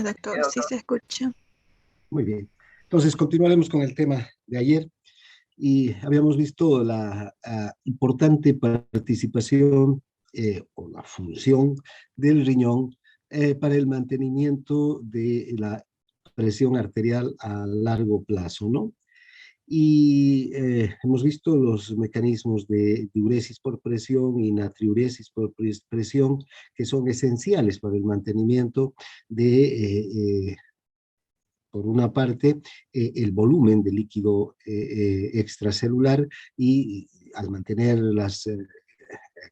Gracias, doctor. Sí se escucha. Muy bien. Entonces, continuaremos con el tema de ayer y habíamos visto la importante participación o la función del riñón para el mantenimiento de la presión arterial a largo plazo, ¿no? Y hemos visto los mecanismos de diuresis por presión y natriuresis por presión que son esenciales para el mantenimiento de, por una parte, el volumen de líquido extracelular y al mantener las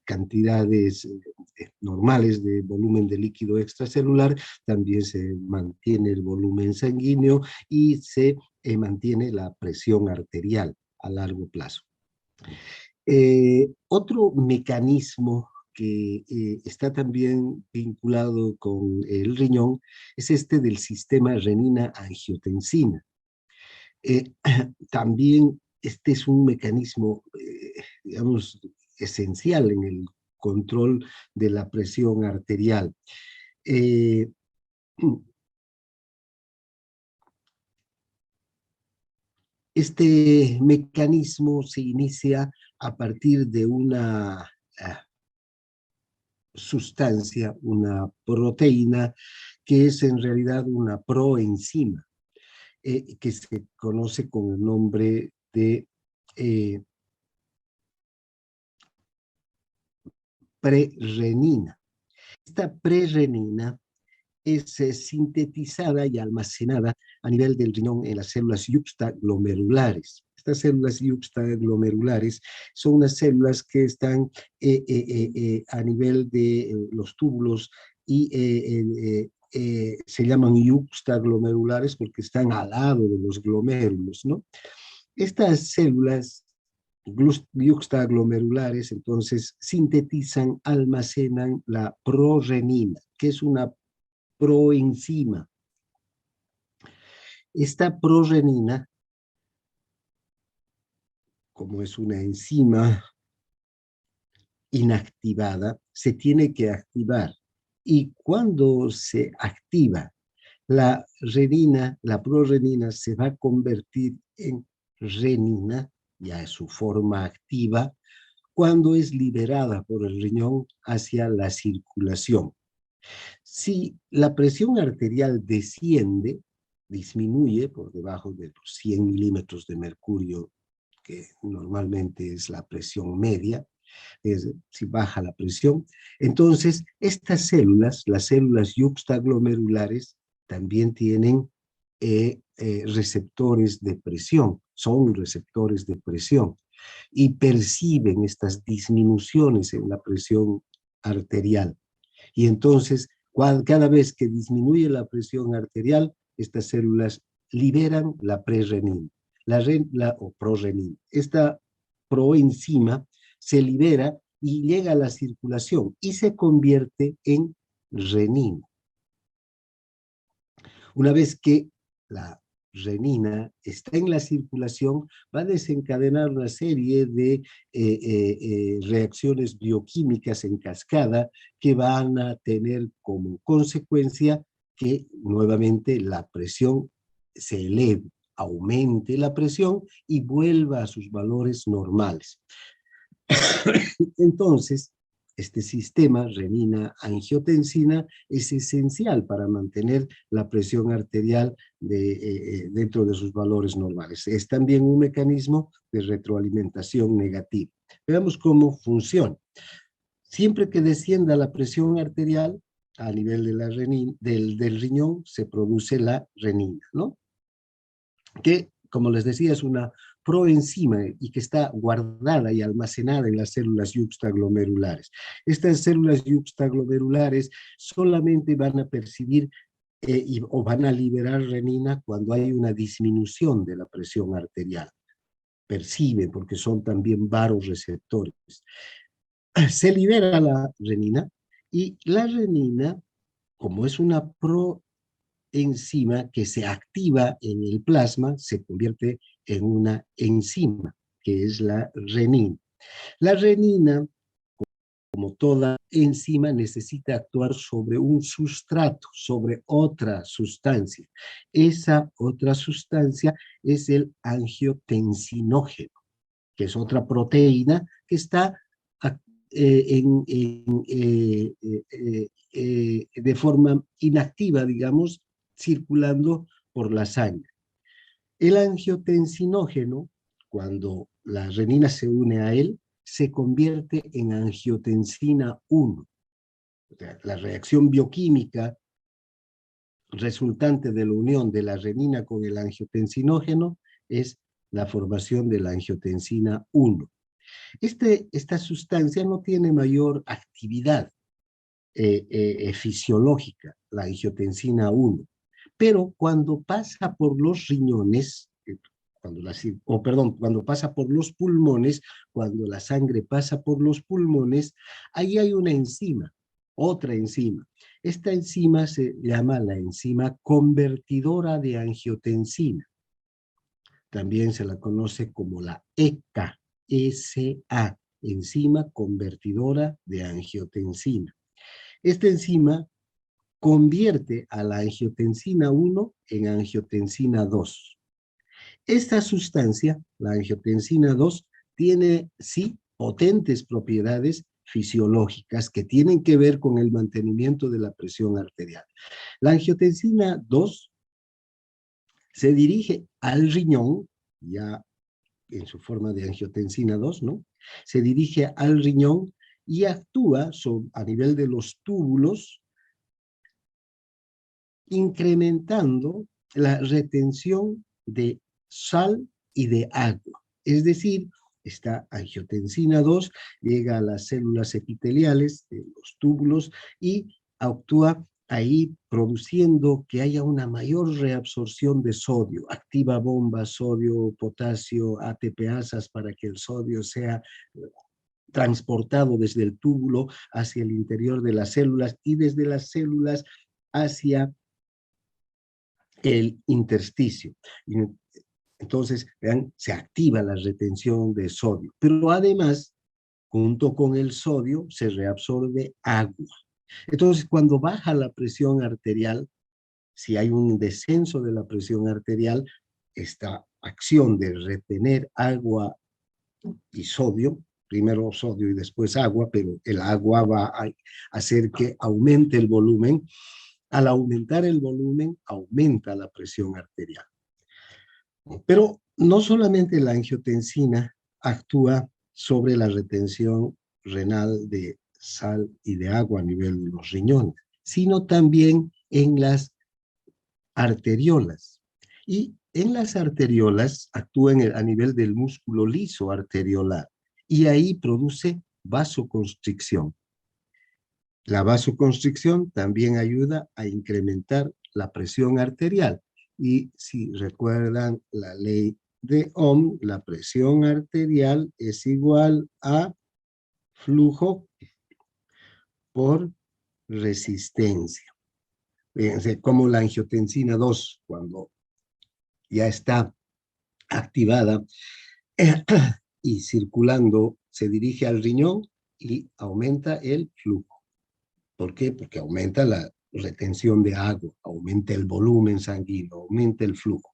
cantidades normales de volumen de líquido extracelular, también se mantiene el volumen sanguíneo y se mantiene la presión arterial a largo plazo. Otro mecanismo que está también vinculado con el riñón es este del sistema renina-angiotensina. También este es un mecanismo, digamos, esencial en el control de la presión arterial. Este mecanismo se inicia a partir de una sustancia, una proteína, que es en realidad una proenzima, que se conoce con el nombre de prerenina. Esta prerenina es sintetizada y almacenada a nivel del riñón en las células yuxtaglomerulares. Estas células yuxtaglomerulares son unas células que están a nivel de los túbulos y se llaman yuxtaglomerulares porque están al lado de los glomérulos, ¿no? Estas células yuxtaglomerulares entonces sintetizan, almacenan la prorenina, que es una proenzima. Esta prorenina, como es una enzima inactivada, se tiene que activar. Y cuando se activa, la renina, la prorenina se va a convertir en renina, ya es su forma activa, cuando es liberada por el riñón hacia la circulación. Si la presión arterial desciende, disminuye por debajo de los 100 milímetros de mercurio, que normalmente es la presión media, si baja la presión, entonces estas células, las células yuxtaglomerulares, también tienen receptores de presión, son receptores de presión, y perciben estas disminuciones en la presión arterial. Y entonces, cada vez que disminuye la presión arterial, estas células liberan la prerenina, o prorenina. Esta proenzima se libera y llega a la circulación y se convierte en renina. Una vez que la renina está en la circulación, va a desencadenar una serie de reacciones bioquímicas en cascada que van a tener como consecuencia que nuevamente la presión se eleve, aumente la presión y vuelva a sus valores normales. Entonces, este sistema renina-angiotensina es esencial para mantener la presión arterial dentro de sus valores normales. Es también un mecanismo de retroalimentación negativa. Veamos cómo funciona. Siempre que descienda la presión arterial a nivel de la del riñón, se produce la renina, ¿no? Que, como les decía, es una proenzima y que está guardada y almacenada en las células yuxtaglomerulares. Estas células yuxtaglomerulares solamente van a percibir o van a liberar renina cuando hay una disminución de la presión arterial. Perciben porque son también varoreceptores. Se libera la renina y la renina, como es una proenzima que se activa en el plasma, se convierte en una enzima, que es la renina. La renina, como toda enzima necesita actuar sobre un sustrato, sobre otra sustancia. Esa otra sustancia es el angiotensinógeno, que es otra proteína que está de forma inactiva, digamos, circulando por la sangre. El angiotensinógeno, cuando la renina se une a él, se convierte en angiotensina 1. O sea, la reacción bioquímica resultante de la unión de la renina con el angiotensinógeno es la formación de la angiotensina 1. Esta sustancia no tiene mayor actividad fisiológica, la angiotensina 1, pero cuando pasa por los riñones, cuando pasa por los pulmones, cuando la sangre pasa por los pulmones, ahí hay una enzima, otra enzima. Esta enzima se llama la enzima convertidora de angiotensina. También se la conoce como la ECA, ECA, enzima convertidora de angiotensina. Esta enzima convierte a la angiotensina 1 en angiotensina 2. Esta sustancia, la angiotensina 2, tiene, sí, potentes propiedades fisiológicas que tienen que ver con el mantenimiento de la presión arterial. La angiotensina 2 se dirige al riñón, ya en su forma de angiotensina 2, ¿no? Se dirige al riñón y actúa a nivel de los túbulos, incrementando la retención de sal y de agua. Es decir, esta angiotensina 2 llega a las células epiteliales de los túbulos y actúa ahí produciendo que haya una mayor reabsorción de sodio, activa bombas, sodio, potasio, ATPasas para que el sodio sea transportado desde el túbulo hacia el interior de las células y desde las células hacia el intersticio. Entonces, vean, se activa la retención de sodio, pero además, junto con el sodio, se reabsorbe agua. Entonces, cuando baja la presión arterial, si hay un descenso de la presión arterial, esta acción de retener agua y sodio, primero sodio y después agua, pero el agua va a hacer que aumente el volumen. Al aumentar el volumen, aumenta la presión arterial. Pero no solamente la angiotensina actúa sobre la retención renal de sal y de agua a nivel de los riñones, sino también en las arteriolas. Y en las arteriolas actúa a nivel del músculo liso arteriolar y ahí produce vasoconstricción. La vasoconstricción también ayuda a incrementar la presión arterial. Y si recuerdan la ley de Ohm, la presión arterial es igual a flujo por resistencia. Fíjense cómo la angiotensina 2, cuando ya está activada y circulando, se dirige al riñón y aumenta el flujo. ¿Por qué? Porque aumenta la retención de agua, aumenta el volumen sanguíneo, aumenta el flujo.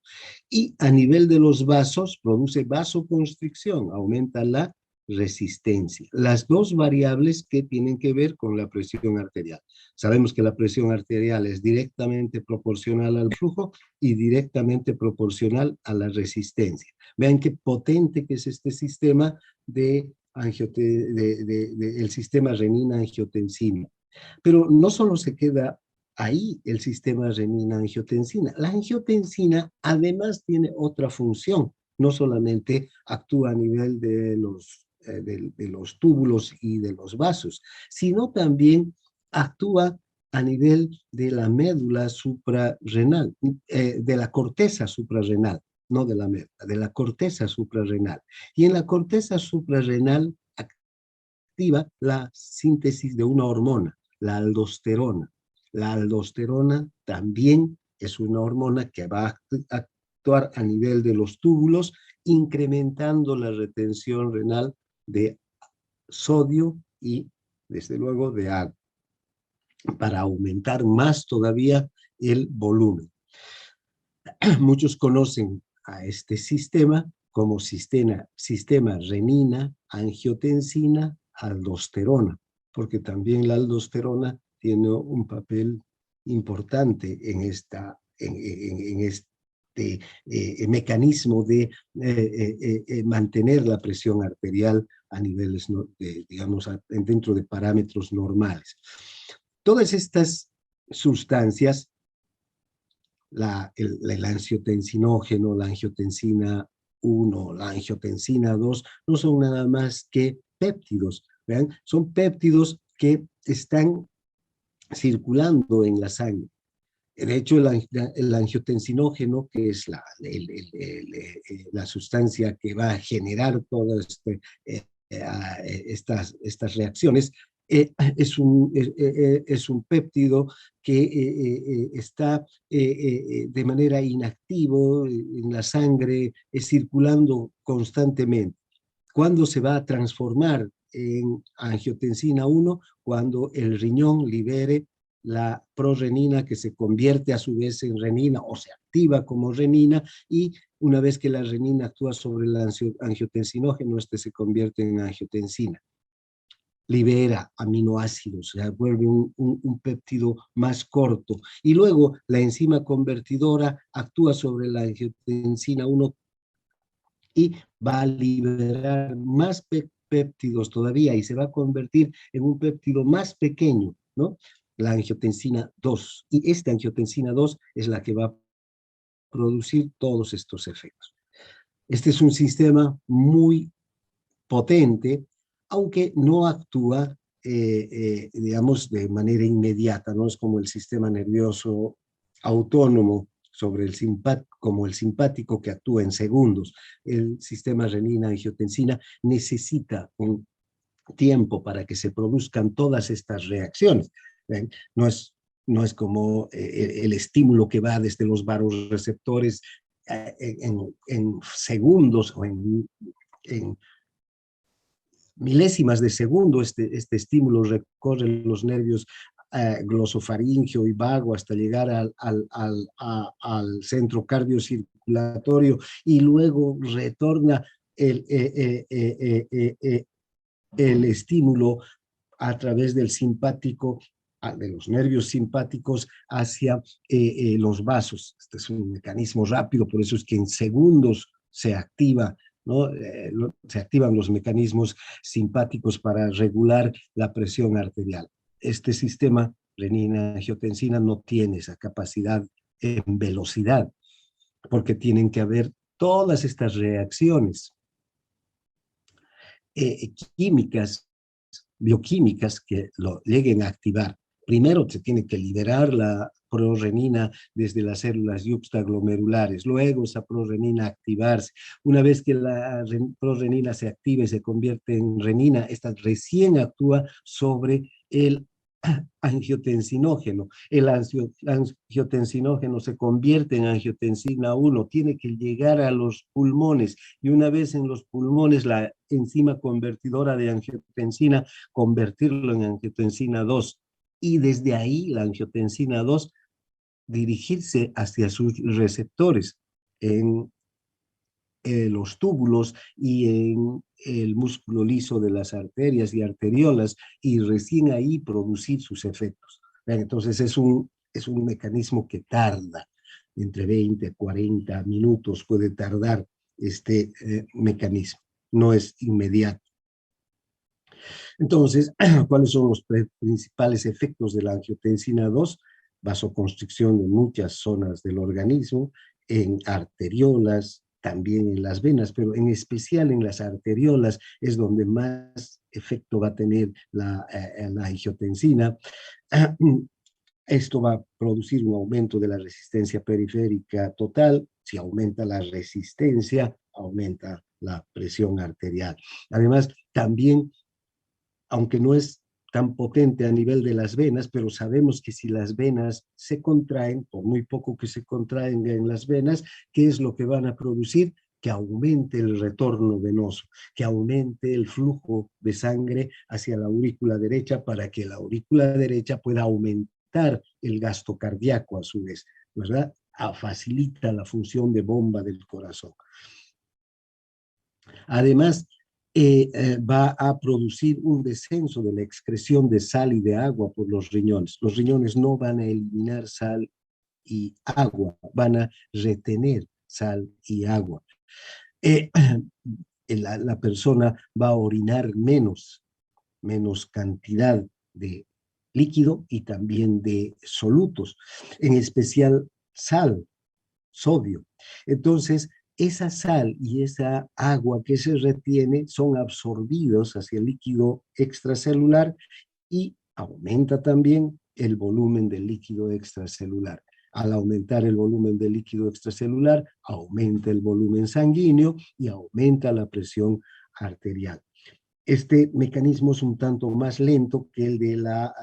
Y a nivel de los vasos, produce vasoconstricción, aumenta la resistencia. Las dos variables que tienen que ver con la presión arterial. Sabemos que la presión arterial es directamente proporcional al flujo y directamente proporcional a la resistencia. Vean qué potente que es este sistema el sistema renina-angiotensina. Pero no solo se queda ahí el sistema renina-angiotensina. La angiotensina además tiene otra función. No solamente actúa a nivel de los túbulos y de los vasos, sino también actúa a nivel de la médula suprarrenal, de la corteza suprarrenal, no de la médula, de la corteza suprarrenal. Y en la corteza suprarrenal activa la síntesis de una hormona, la aldosterona. La aldosterona también es una hormona que va a actuar a nivel de los túbulos, incrementando la retención renal de sodio y desde luego, de agua, para aumentar más todavía el volumen. Muchos conocen a este sistema como sistema renina-angiotensina-aldosterona, porque también la aldosterona tiene un papel importante en este mecanismo de mantener la presión arterial a niveles, digamos, dentro de parámetros normales. Todas estas sustancias, el angiotensinógeno, la angiotensina 1, la angiotensina 2, no son nada más que péptidos, ¿vean? Son péptidos que están circulando en la sangre. De hecho, el angiotensinógeno, que es la sustancia que va a generar todas estas reacciones, es un péptido que está de manera inactivo en la sangre, circulando constantemente. ¿Cuándo se va a transformar en angiotensina 1? Cuando el riñón libere la prorenina, que se convierte a su vez en renina o se activa como renina, y una vez que la renina actúa sobre el angiotensinógeno, este se convierte en angiotensina. Libera aminoácidos, o sea, vuelve un péptido más corto. Y luego la enzima convertidora actúa sobre la angiotensina 1 y va a liberar más péptidos todavía y se va a convertir en un péptido más pequeño, ¿no? La angiotensina 2. Y esta angiotensina 2 es la que va a producir todos estos efectos. Este es un sistema muy potente, aunque no actúa, digamos, de manera inmediata, no es como el sistema nervioso autónomo sobre como el simpático, que actúa en segundos. El sistema renina-angiotensina necesita un tiempo para que se produzcan todas estas reacciones. No es como el estímulo que va desde los vasoreceptores en segundos o en milésimas de segundo. Este estímulo recorre los nervios glosofaringeo y vago hasta llegar al centro cardiocirculatorio, y luego retorna el estímulo a través del simpático, de los nervios simpáticos hacia los vasos. Este es un mecanismo rápido, por eso es que en segundos se activa, ¿no? Se activan los mecanismos simpáticos para regular la presión arterial. Este sistema renina-angiotensina no tiene esa capacidad en velocidad, porque tienen que haber todas estas reacciones químicas, bioquímicas, que lo lleguen a activar. Primero se tiene que liberar la prorenina desde las células yuxtaglomerulares, luego esa prorenina activarse. Una vez que la prorenina se activa y se convierte en renina, esta recién actúa sobre el angiotensinógeno. El angiotensinógeno se convierte en angiotensina 1, tiene que llegar a los pulmones, y una vez en los pulmones, la enzima convertidora de angiotensina convertirlo en angiotensina 2, y desde ahí la angiotensina 2 dirigirse hacia sus receptores en los túbulos y en el músculo liso de las arterias y arteriolas, y recién ahí producir sus efectos. Entonces es un mecanismo que tarda entre 20 a 40 minutos, puede tardar este mecanismo, no es inmediato. Entonces, ¿cuáles son los principales efectos de la angiotensina 2? Vasoconstricción de muchas zonas del organismo, en arteriolas, también en las venas, pero en especial en las arteriolas es donde más efecto va a tener la angiotensina. Esto va a producir un aumento de la resistencia periférica total. Si aumenta la resistencia, aumenta la presión arterial. Además, también, aunque no es tan potente a nivel de las venas, pero sabemos que si las venas se contraen, por muy poco que se contraen en las venas, ¿qué es lo que van a producir? que aumente el retorno venoso, que aumente el flujo de sangre hacia la aurícula derecha para que la aurícula derecha pueda aumentar el gasto cardíaco a su vez, ¿verdad? Facilita la función de bomba del corazón. Además, va a producir un descenso de la excreción de sal y de agua por los riñones. Los riñones no van a eliminar sal y agua, van a retener sal y agua. Eh, la persona va a orinar menos cantidad de líquido y también de solutos, en especial sal, sodio. Entonces, esa sal y esa agua que se retiene son absorbidos hacia el líquido extracelular y aumenta también el volumen del líquido extracelular. Al aumentar el volumen del líquido extracelular, aumenta el volumen sanguíneo y aumenta la presión arterial. Este mecanismo es un tanto más lento que el de la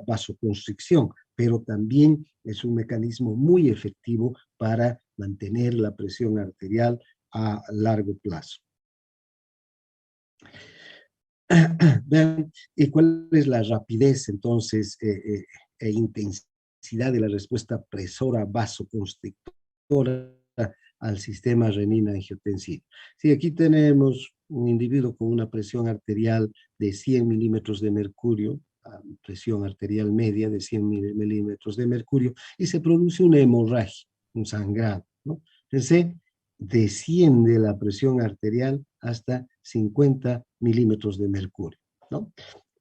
vasoconstricción, pero también es un mecanismo muy efectivo para mantener la presión arterial a largo plazo. Vean, ¿cuál es la rapidez entonces e intensidad de la respuesta presora vasoconstrictora al sistema renina-angiotensina? Sí, aquí tenemos un individuo con una presión arterial de 100 milímetros de mercurio, presión arterial media de 100 milímetros de mercurio, y se produce una hemorragia, un sangrado, ¿no? Entonces, desciende la presión arterial hasta 50 milímetros de mercurio, ¿no?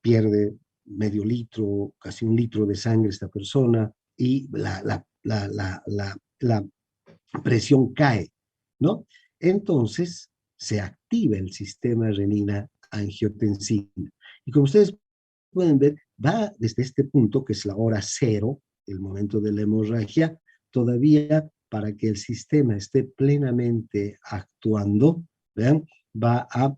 Pierde medio litro, casi un litro de sangre esta persona y la presión cae, ¿no? Entonces se activa el sistema renina-angiotensina. Y como ustedes pueden ver, va desde este punto, que es la hora cero, el momento de la hemorragia, todavía para que el sistema esté plenamente actuando, ¿vean? Va a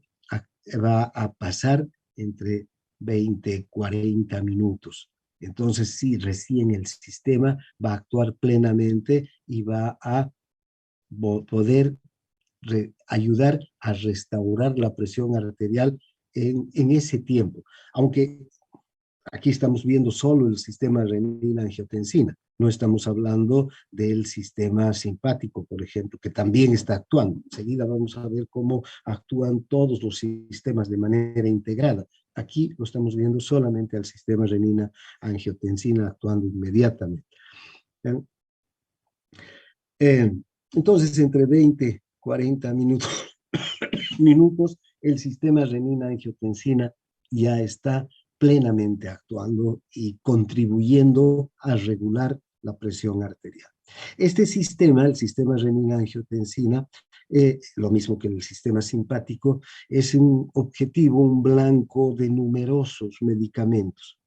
pasar entre 20 40 minutos. Entonces, sí, recién el sistema va a actuar plenamente y va a poder ayudar a restaurar la presión arterial en ese tiempo. Aunque aquí estamos viendo solo el sistema renina-angiotensina, no estamos hablando del sistema simpático, por ejemplo, que también está actuando. Enseguida vamos a ver cómo actúan todos los sistemas de manera integrada. Aquí lo estamos viendo solamente al sistema renina-angiotensina actuando inmediatamente. Entonces, entre 20 40 minutos, el sistema renina-angiotensina ya está plenamente actuando y contribuyendo a regular la presión arterial. Este sistema, el sistema renina-angiotensina, lo mismo que el sistema simpático, es un objetivo, un blanco de numerosos medicamentos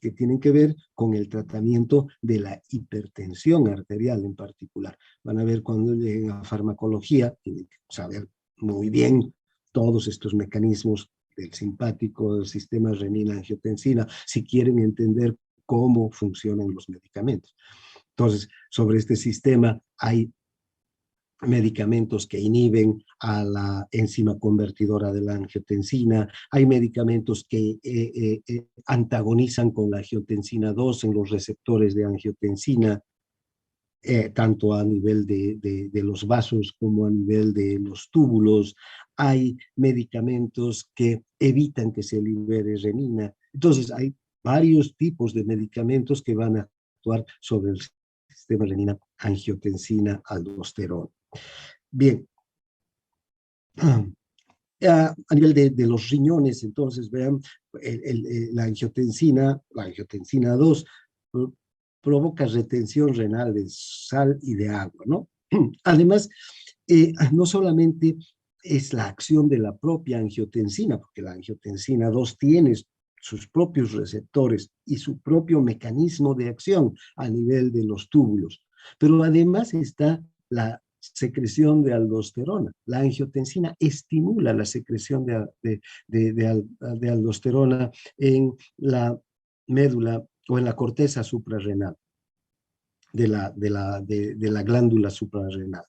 que tienen que ver con el tratamiento de la hipertensión arterial en particular. Van a ver cuando lleguen a farmacología, tienen que saber muy bien todos estos mecanismos del simpático, del sistema renina-angiotensina, si quieren entender cómo funcionan los medicamentos. Entonces, sobre este sistema hay medicamentos que inhiben a la enzima convertidora de la angiotensina, hay medicamentos que antagonizan con la angiotensina 2 en los receptores de angiotensina, tanto a nivel de los vasos como a nivel de los túbulos. Hay medicamentos que evitan que se libere renina. Entonces, hay varios tipos de medicamentos que van a actuar sobre el sistema renina-angiotensina aldosterona. Bien, a nivel de los riñones, entonces, vean, la angiotensina 2 provoca retención renal de sal y de agua, ¿no? Además, no solamente es la acción de la propia angiotensina, porque la angiotensina 2 tiene sus propios receptores y su propio mecanismo de acción a nivel de los túbulos, pero además está la secreción de aldosterona. La angiotensina estimula la secreción de aldosterona en la médula o en la corteza suprarrenal. de la glándula suprarrenal.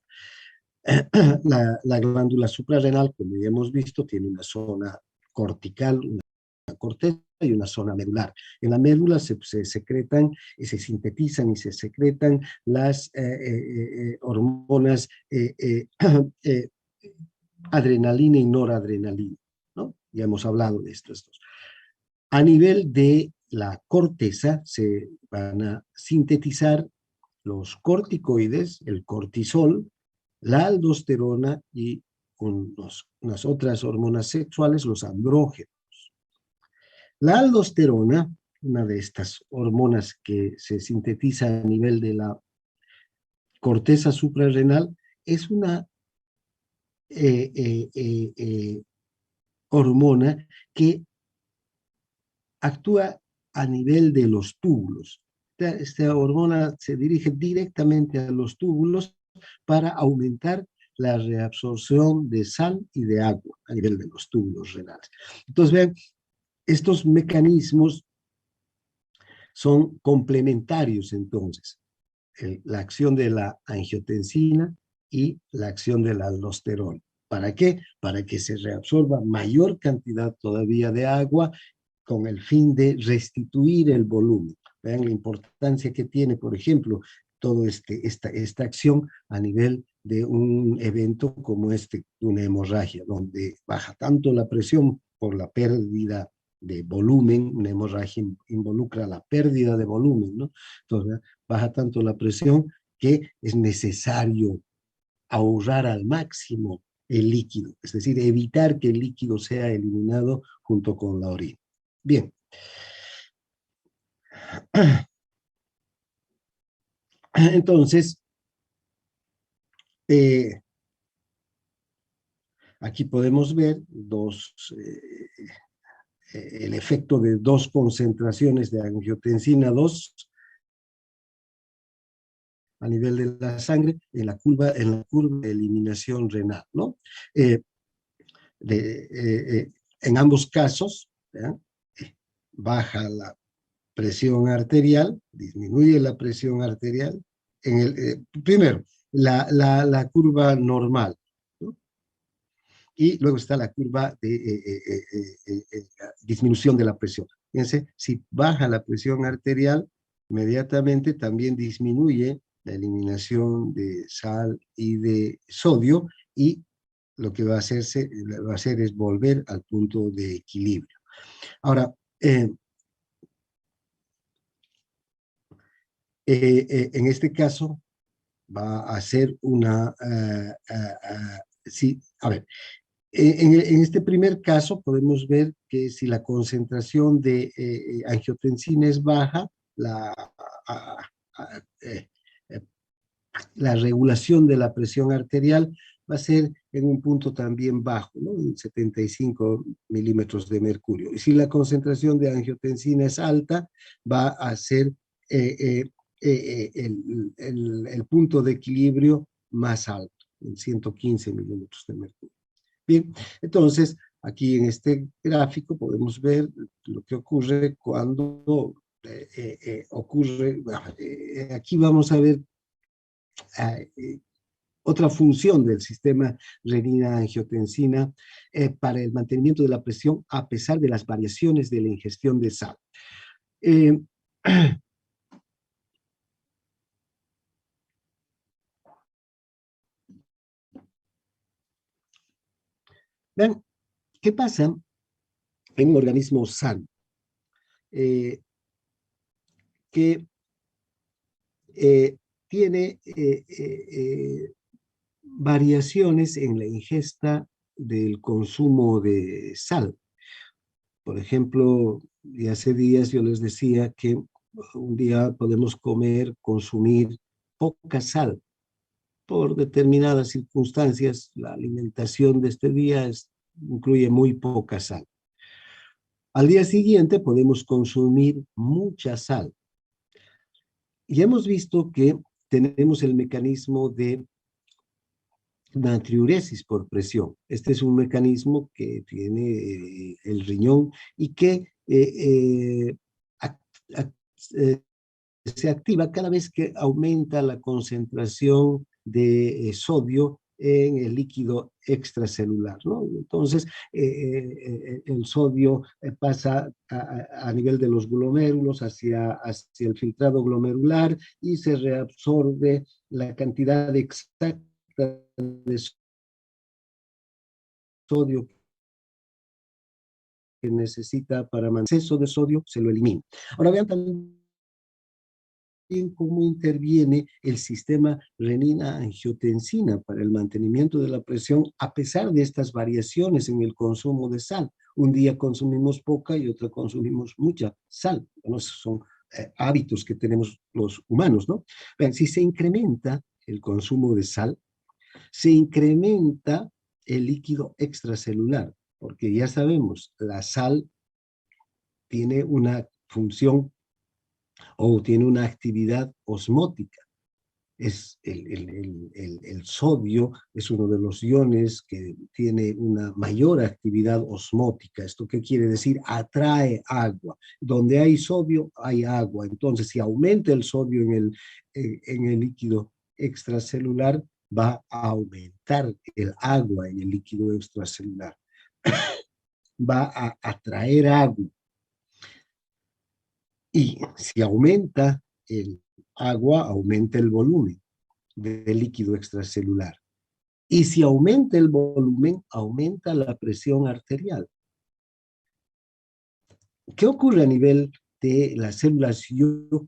La glándula suprarrenal, como ya hemos visto, tiene una zona cortical, una corteza y una zona medular. En la médula se secretan y se sintetizan y se secretan las hormonas adrenalina y noradrenalina, ¿no? Ya hemos hablado de estos dos. A nivel de la corteza se van a sintetizar los corticoides, el cortisol, la aldosterona y unas otras hormonas sexuales, los andrógenos. La aldosterona, una de estas hormonas que se sintetiza a nivel de la corteza suprarrenal, es una hormona que actúa a nivel de los túbulos. Esta hormona se dirige directamente a los túbulos para aumentar la reabsorción de sal y de agua a nivel de los túbulos renales. Entonces, vean, estos mecanismos son complementarios entonces. La acción de la angiotensina y la acción de la aldosterona. ¿Para qué? Para que se reabsorba mayor cantidad todavía de agua con el fin de restituir el volumen. Vean la importancia que tiene, por ejemplo, toda esta acción a nivel de un evento como una hemorragia, donde baja tanto la presión por la pérdida de volumen. Una hemorragia involucra la pérdida de volumen, ¿no? Entonces, baja tanto la presión que es necesario ahorrar al máximo el líquido, es decir, evitar que el líquido sea eliminado junto con la orina. Bien. Entonces, aquí podemos ver el efecto de dos concentraciones de angiotensina 2 a nivel de la sangre en la curva de eliminación renal, ¿no? En ambos casos, ¿ya? Baja la presión arterial, disminuye la presión arterial. Primero, la curva normal, ¿no? Y luego está la curva de disminución de la presión. Fíjense, si baja la presión arterial, inmediatamente también disminuye la eliminación de sal y de sodio, y lo que va a hacer es volver al punto de equilibrio. Ahora, en este caso va a ser sí, a ver, en este primer caso podemos ver que si la concentración de angiotensina es baja, la regulación de la presión arterial va a ser en un punto también bajo, ¿no? En 75 milímetros de mercurio. Y si la concentración de angiotensina es alta, va a ser el punto de equilibrio más alto, en 115 milímetros de mercurio. Bien, entonces, aquí en este gráfico podemos ver lo que ocurre cuando ocurre, aquí vamos a ver otra función del sistema renina-angiotensina para el mantenimiento de la presión a pesar de las variaciones de la ingestión de sal. Vean, ¿qué pasa en un organismo sano? Que tiene variaciones en la ingesta del consumo de sal. Por ejemplo, y hace días yo les decía que un día podemos consumir poca sal. Por determinadas circunstancias, la alimentación de este día incluye muy poca sal. Al día siguiente podemos consumir mucha sal. Y hemos visto que tenemos el mecanismo de natriuresis por presión. Este es un mecanismo que tiene el riñón y que se activa cada vez que aumenta la concentración de sodio en el líquido extracelular, ¿no? Entonces, el sodio pasa a nivel de los glomérulos hacia el filtrado glomerular y se reabsorbe la cantidad exacta de sodio que necesita para mantener exceso de sodio, se lo elimina. Ahora vean también cómo interviene el sistema renina-angiotensina para el mantenimiento de la presión a pesar de estas variaciones en el consumo de sal. Un día consumimos poca y otro consumimos mucha sal. Bueno, esos son hábitos que tenemos los humanos, ¿no? Vean, si se incrementa el consumo de sal, se incrementa el líquido extracelular, porque ya sabemos, la sal tiene una función o tiene una actividad osmótica. El sodio es uno de los iones que tiene una mayor actividad osmótica. ¿Esto qué quiere decir? Atrae agua. Donde hay sodio, hay agua. Entonces, si aumenta el sodio en el líquido extracelular, va a aumentar el agua en el líquido extracelular. Va a atraer agua. Y si aumenta el agua, aumenta el volumen del líquido extracelular. Y si aumenta el volumen, aumenta la presión arterial. ¿Qué ocurre a nivel de las células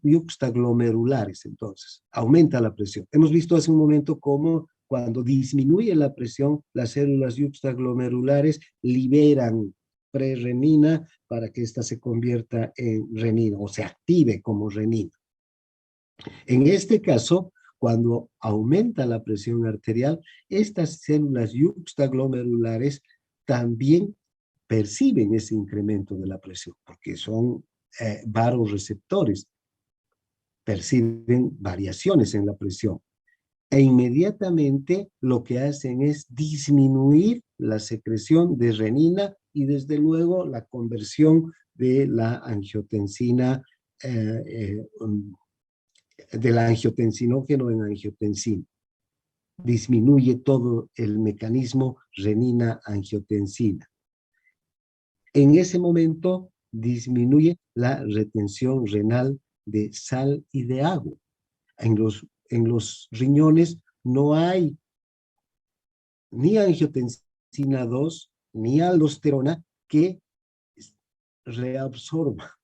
yuxtaglomerulares entonces? Aumenta la presión. Hemos visto hace un momento cómo cuando disminuye la presión, las células yuxtaglomerulares liberan prerenina para que ésta se convierta en renina o se active como renina. En este caso, cuando aumenta la presión arterial, estas células yuxtaglomerulares también perciben ese incremento de la presión, porque son varoreceptores, perciben variaciones en la presión. E inmediatamente lo que hacen es disminuir la secreción de renina y desde luego la conversión de la angiotensina del angiotensinógeno en angiotensina. Disminuye todo el mecanismo renina-angiotensina. En ese momento disminuye la retención renal de sal y de agua. En los riñones no hay ni angiotensina 2 ni aldosterona que reabsorba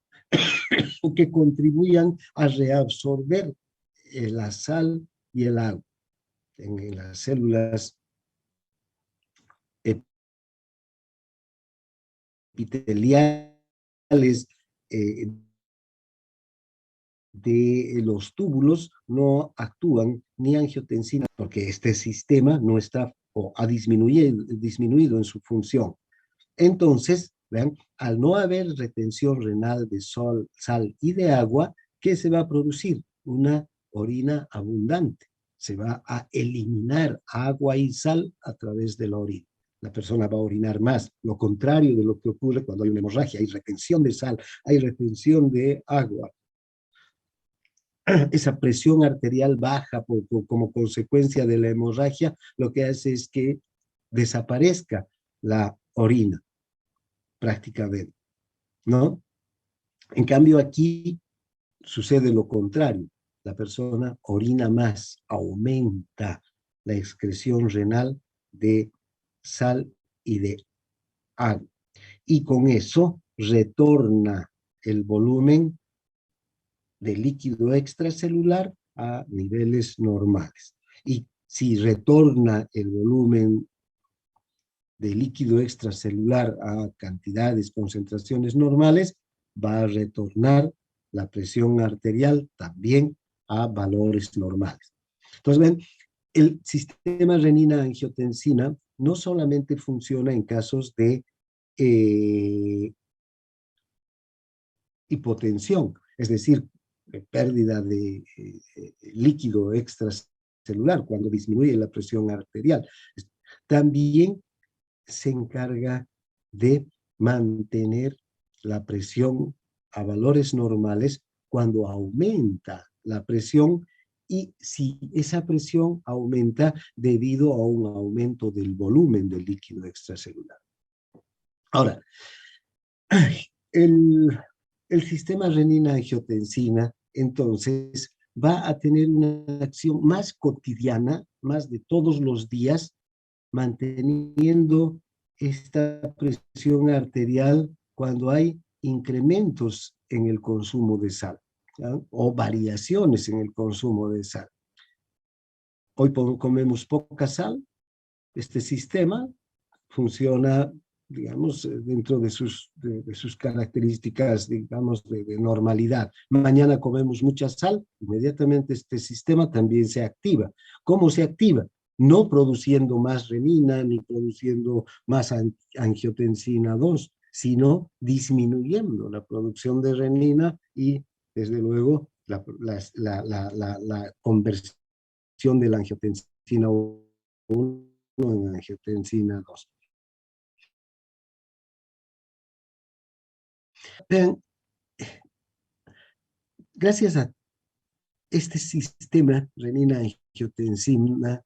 o que contribuyan a reabsorber la sal y el agua en las células epiteliales de los túbulos no actúan ni angiotensina porque este sistema no está o ha disminuido en su función. Entonces, vean, al no haber retención renal de sal y de agua, ¿qué se va a producir? Una orina abundante. Se va a eliminar agua y sal a través de la orina. La persona va a orinar más. Lo contrario de lo que ocurre cuando hay una hemorragia. Hay retención de sal, hay retención de agua. Esa presión arterial baja como consecuencia de la hemorragia, lo que hace es que desaparezca la orina, prácticamente, ¿no? En cambio aquí sucede lo contrario. La persona orina más, aumenta la excreción renal de sal y de agua. Y con eso retorna el volumen de líquido extracelular a niveles normales. Y si retorna el volumen de líquido extracelular a cantidades, concentraciones normales, va a retornar la presión arterial también a valores normales. Entonces, ven, el sistema renina-angiotensina no solamente funciona en casos de hipotensión, es decir, pérdida de líquido extracelular cuando disminuye la presión arterial. También se encarga de mantener la presión a valores normales cuando aumenta la presión y si esa presión aumenta debido a un aumento del volumen del líquido extracelular. Ahora, el sistema renina-angiotensina, entonces, va a tener una acción más cotidiana, más de todos los días, manteniendo esta presión arterial cuando hay incrementos en el consumo de sal, ¿ya? O variaciones en el consumo de sal. Hoy comemos poca sal, este sistema funciona, digamos, dentro de sus características, digamos, de normalidad. Mañana comemos mucha sal, inmediatamente este sistema también se activa. ¿Cómo se activa? No produciendo más renina ni produciendo más angiotensina 2, sino disminuyendo la producción de renina y, desde luego, la conversión de la angiotensina 1 en angiotensina 2. Vean, gracias a este sistema renina-angiotensina,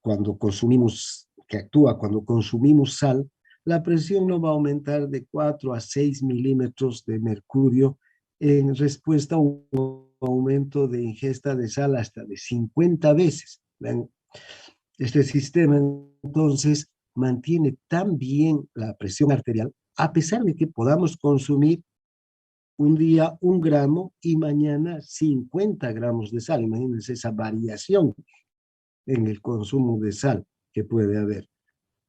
cuando consumimos, que actúa cuando consumimos sal, la presión no va a aumentar de 4 a 6 milímetros de mercurio en respuesta a un aumento de ingesta de sal hasta de 50 veces. Vean, este sistema entonces mantiene tan bien la presión arterial, a pesar de que podamos consumir un día 1 gramo y mañana 50 gramos de sal. Imagínense esa variación en el consumo de sal que puede haber.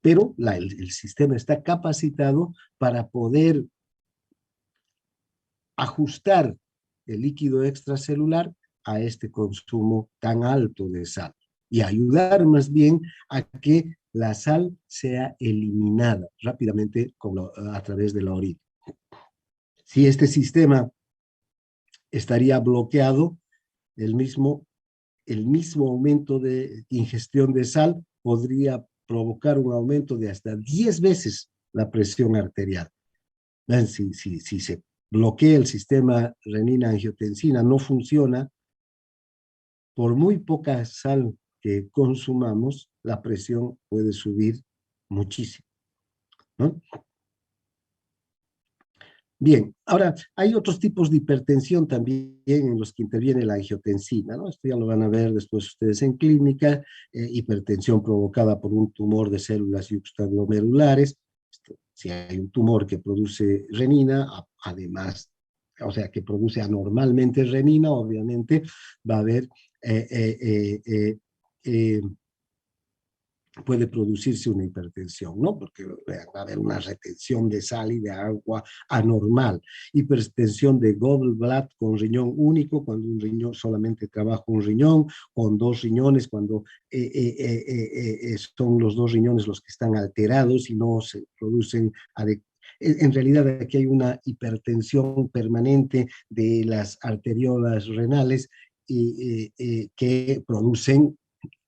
Pero el sistema está capacitado para poder ajustar el líquido extracelular a este consumo tan alto de sal y ayudar más bien a que la sal sea eliminada rápidamente a través de la orina. Si este sistema estaría bloqueado, el mismo aumento de ingestión de sal podría provocar un aumento de hasta 10 veces la presión arterial. Si se bloquea el sistema renina-angiotensina, no funciona, por muy poca sal que consumamos, la presión puede subir muchísimo, ¿no? Bien, ahora hay otros tipos de hipertensión también en los que interviene la angiotensina, ¿no? Esto ya lo van a ver después ustedes en clínica, hipertensión provocada por un tumor de células yuxtaglomerulares. Si hay un tumor que produce renina, además, o sea, que produce anormalmente renina, obviamente va a haber puede producirse una hipertensión, ¿no? Porque va a haber una retención de sal y de agua anormal. Hipertensión de gallbladder con riñón único, cuando un riñón solamente trabaja un riñón, con 2 riñones, cuando son los 2 riñones los que están alterados y no se producen en realidad aquí hay una hipertensión permanente de las arteriolas renales que producen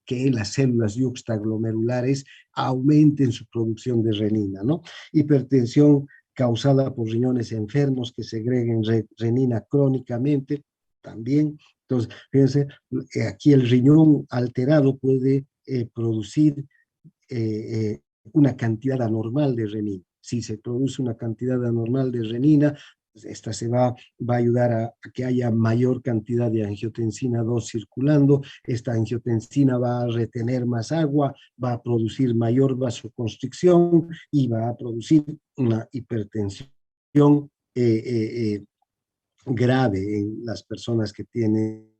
que las células yuxtaglomerulares aumenten su producción de renina, ¿no? Hipertensión causada por riñones enfermos que segreguen renina crónicamente, también. Entonces, fíjense, aquí el riñón alterado puede producir una cantidad anormal de renina. Si se produce una cantidad anormal de renina, esta va a ayudar a que haya mayor cantidad de angiotensina 2 circulando, esta angiotensina va a retener más agua, va a producir mayor vasoconstricción y va a producir una hipertensión grave en las personas que tienen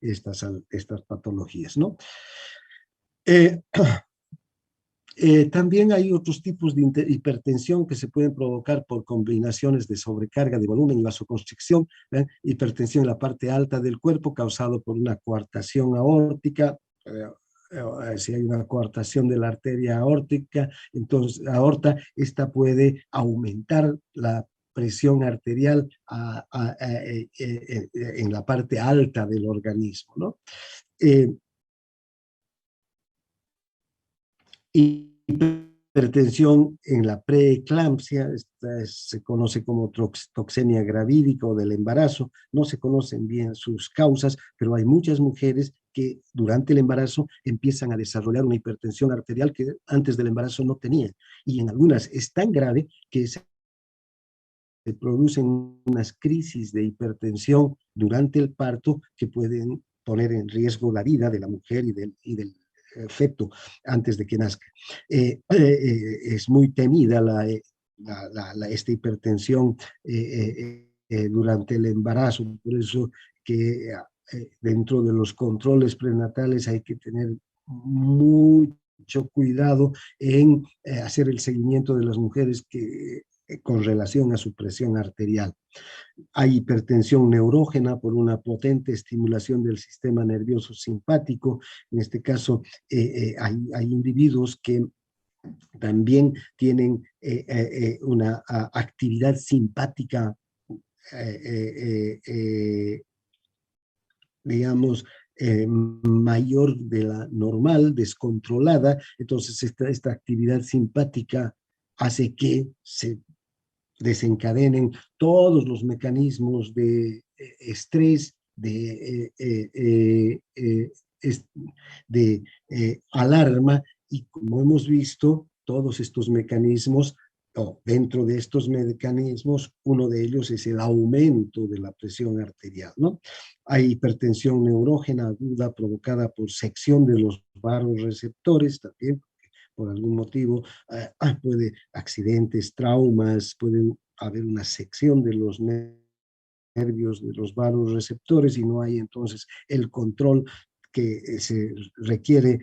estas patologías, ¿no? También hay otros tipos de hipertensión que se pueden provocar por combinaciones de sobrecarga de volumen y vasoconstricción, hipertensión en la parte alta del cuerpo causado por una coartación aórtica, si hay una coartación de la arteria aórtica, entonces aorta, esta puede aumentar la presión arterial en la parte alta del organismo, ¿no? Y hipertensión en la preeclampsia, se conoce como toxemia gravídica o del embarazo, no se conocen bien sus causas, pero hay muchas mujeres que durante el embarazo empiezan a desarrollar una hipertensión arterial que antes del embarazo no tenían, y en algunas es tan grave que se producen unas crisis de hipertensión durante el parto que pueden poner en riesgo la vida de la mujer y del feto antes de que nazca. Es muy temida esta hipertensión durante el embarazo, por eso que dentro de los controles prenatales hay que tener mucho cuidado en hacer el seguimiento de las mujeres con relación a su presión arterial. Hay hipertensión neurógena por una potente estimulación del sistema nervioso simpático. En este caso, hay individuos que también tienen una actividad simpática, digamos, mayor de la normal, descontrolada. Entonces, esta actividad simpática hace que se desencadenen todos los mecanismos de estrés, de alarma, y como hemos visto, todos estos mecanismos, dentro de estos mecanismos, uno de ellos es el aumento de la presión arterial, ¿no? Hay hipertensión neurógena aguda provocada por sección de los vasoreceptores también, por algún motivo, puede accidentes, traumas, pueden haber una sección de los nervios de los vasoreceptores y no hay entonces el control que se requiere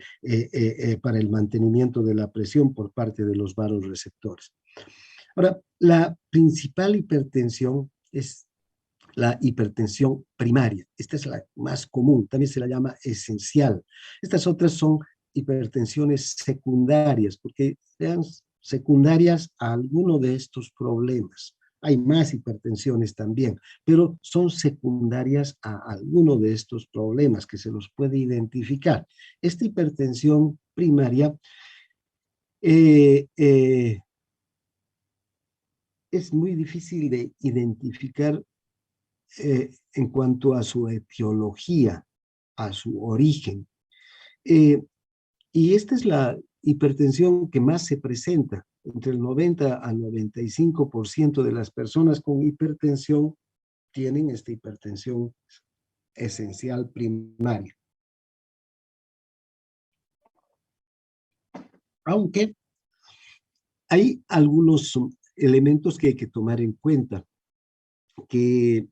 para el mantenimiento de la presión por parte de los vasoreceptores. Ahora, la principal hipertensión es la hipertensión primaria. Esta es la más común, también se la llama esencial. Estas otras son hipertensiones secundarias, porque sean secundarias a alguno de estos problemas. Hay más hipertensiones también, pero son secundarias a alguno de estos problemas que se los puede identificar. Esta hipertensión primaria es muy difícil de identificar en cuanto a su etiología, a su origen. Y esta es la hipertensión que más se presenta. Entre el 90 al 95% de las personas con hipertensión tienen esta hipertensión esencial primaria. Aunque hay algunos elementos que hay que tomar en cuenta, que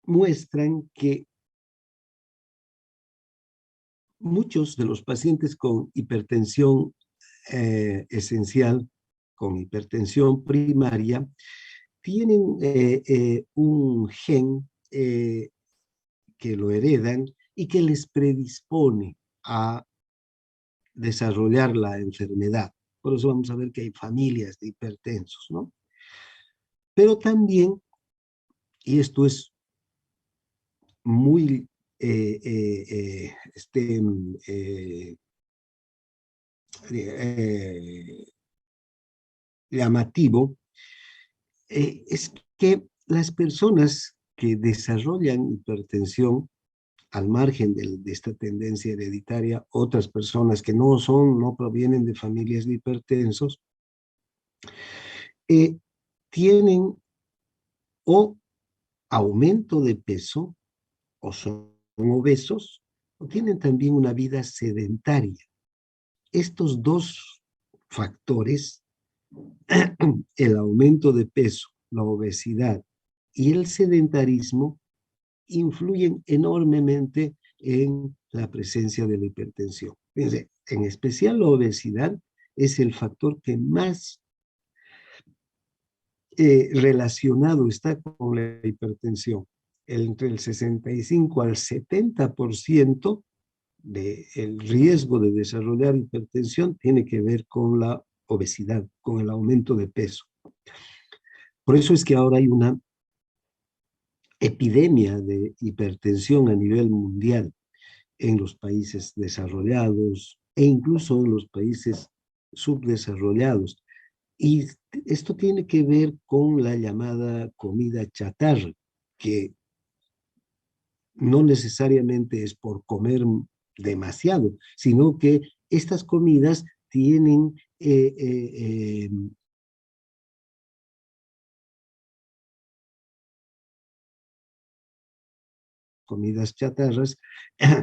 muestran que muchos de los pacientes con hipertensión esencial, con hipertensión primaria, tienen un gen que lo heredan y que les predispone a desarrollar la enfermedad. Por eso vamos a ver que hay familias de hipertensos, ¿no? Pero también, y esto es muy llamativo, es que las personas que desarrollan hipertensión, al margen de esta tendencia hereditaria, otras personas que no provienen de familias de hipertensos, tienen o aumento de peso, o son obesos, o tienen también una vida sedentaria. Estos dos factores, el aumento de peso, la obesidad y el sedentarismo, influyen enormemente en la presencia de la hipertensión. Fíjense, en especial la obesidad es el factor que más relacionado está con la hipertensión. Entre el 65 al 70% del riesgo de desarrollar hipertensión tiene que ver con la obesidad, con el aumento de peso. Por eso es que ahora hay una epidemia de hipertensión a nivel mundial. en los países desarrollados e incluso en los países subdesarrollados. Y esto tiene que ver con la llamada comida chatarra, que no necesariamente es por comer demasiado, sino que estas comidas tienen comidas chatarras,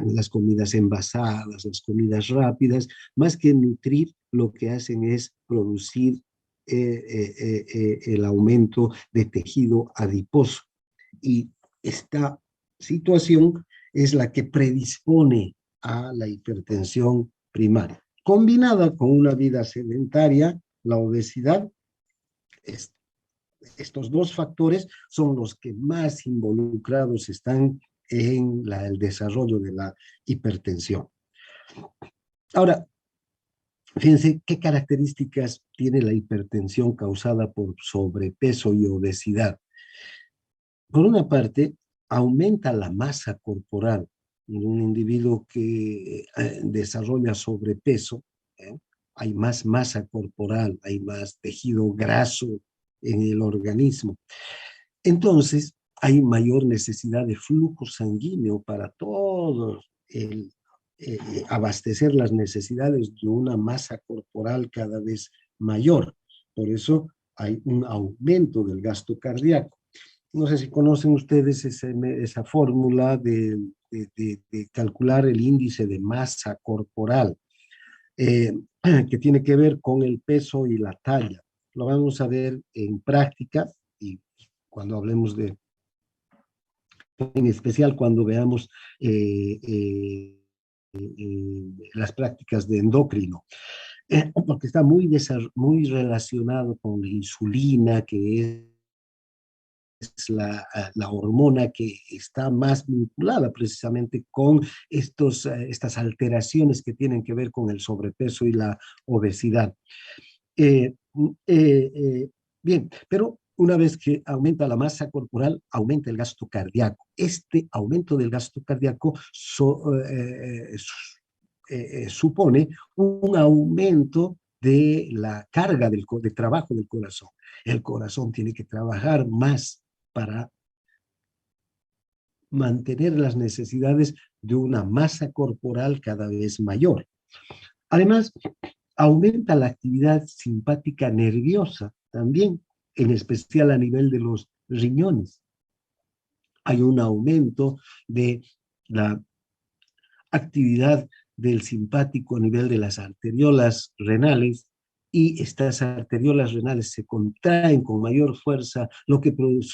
las comidas envasadas, las comidas rápidas, más que nutrir, lo que hacen es producir el aumento de tejido adiposo. Y esta situación es la que predispone a la hipertensión primaria. Combinada con una vida sedentaria, la obesidad, estos dos factores son los que más involucrados están en el desarrollo de la hipertensión. Ahora, fíjense qué características tiene la hipertensión causada por sobrepeso y obesidad. Por una parte, aumenta la masa corporal en un individuo que desarrolla sobrepeso. Hay más masa corporal, hay más tejido graso en el organismo. Entonces, hay mayor necesidad de flujo sanguíneo para todo abastecer las necesidades de una masa corporal cada vez mayor. Por eso hay un aumento del gasto cardíaco. No sé si conocen ustedes esa fórmula de calcular el índice de masa corporal, que tiene que ver con el peso y la talla. Lo vamos a ver en práctica y cuando hablemos en especial cuando veamos las prácticas de endocrino, porque está muy relacionado con la insulina, que es la hormona que está más vinculada precisamente con estas alteraciones que tienen que ver con el sobrepeso y la obesidad. Eh, Bien, pero una vez que aumenta la masa corporal, aumenta el gasto cardíaco. Este aumento del gasto cardíaco supone un aumento de la carga de trabajo del corazón. El corazón tiene que trabajar más para mantener las necesidades de una masa corporal cada vez mayor. Además, aumenta la actividad simpática nerviosa también, en especial a nivel de los riñones. Hay un aumento de la actividad del simpático a nivel de las arteriolas renales, y estas arteriolas renales se contraen con mayor fuerza, lo que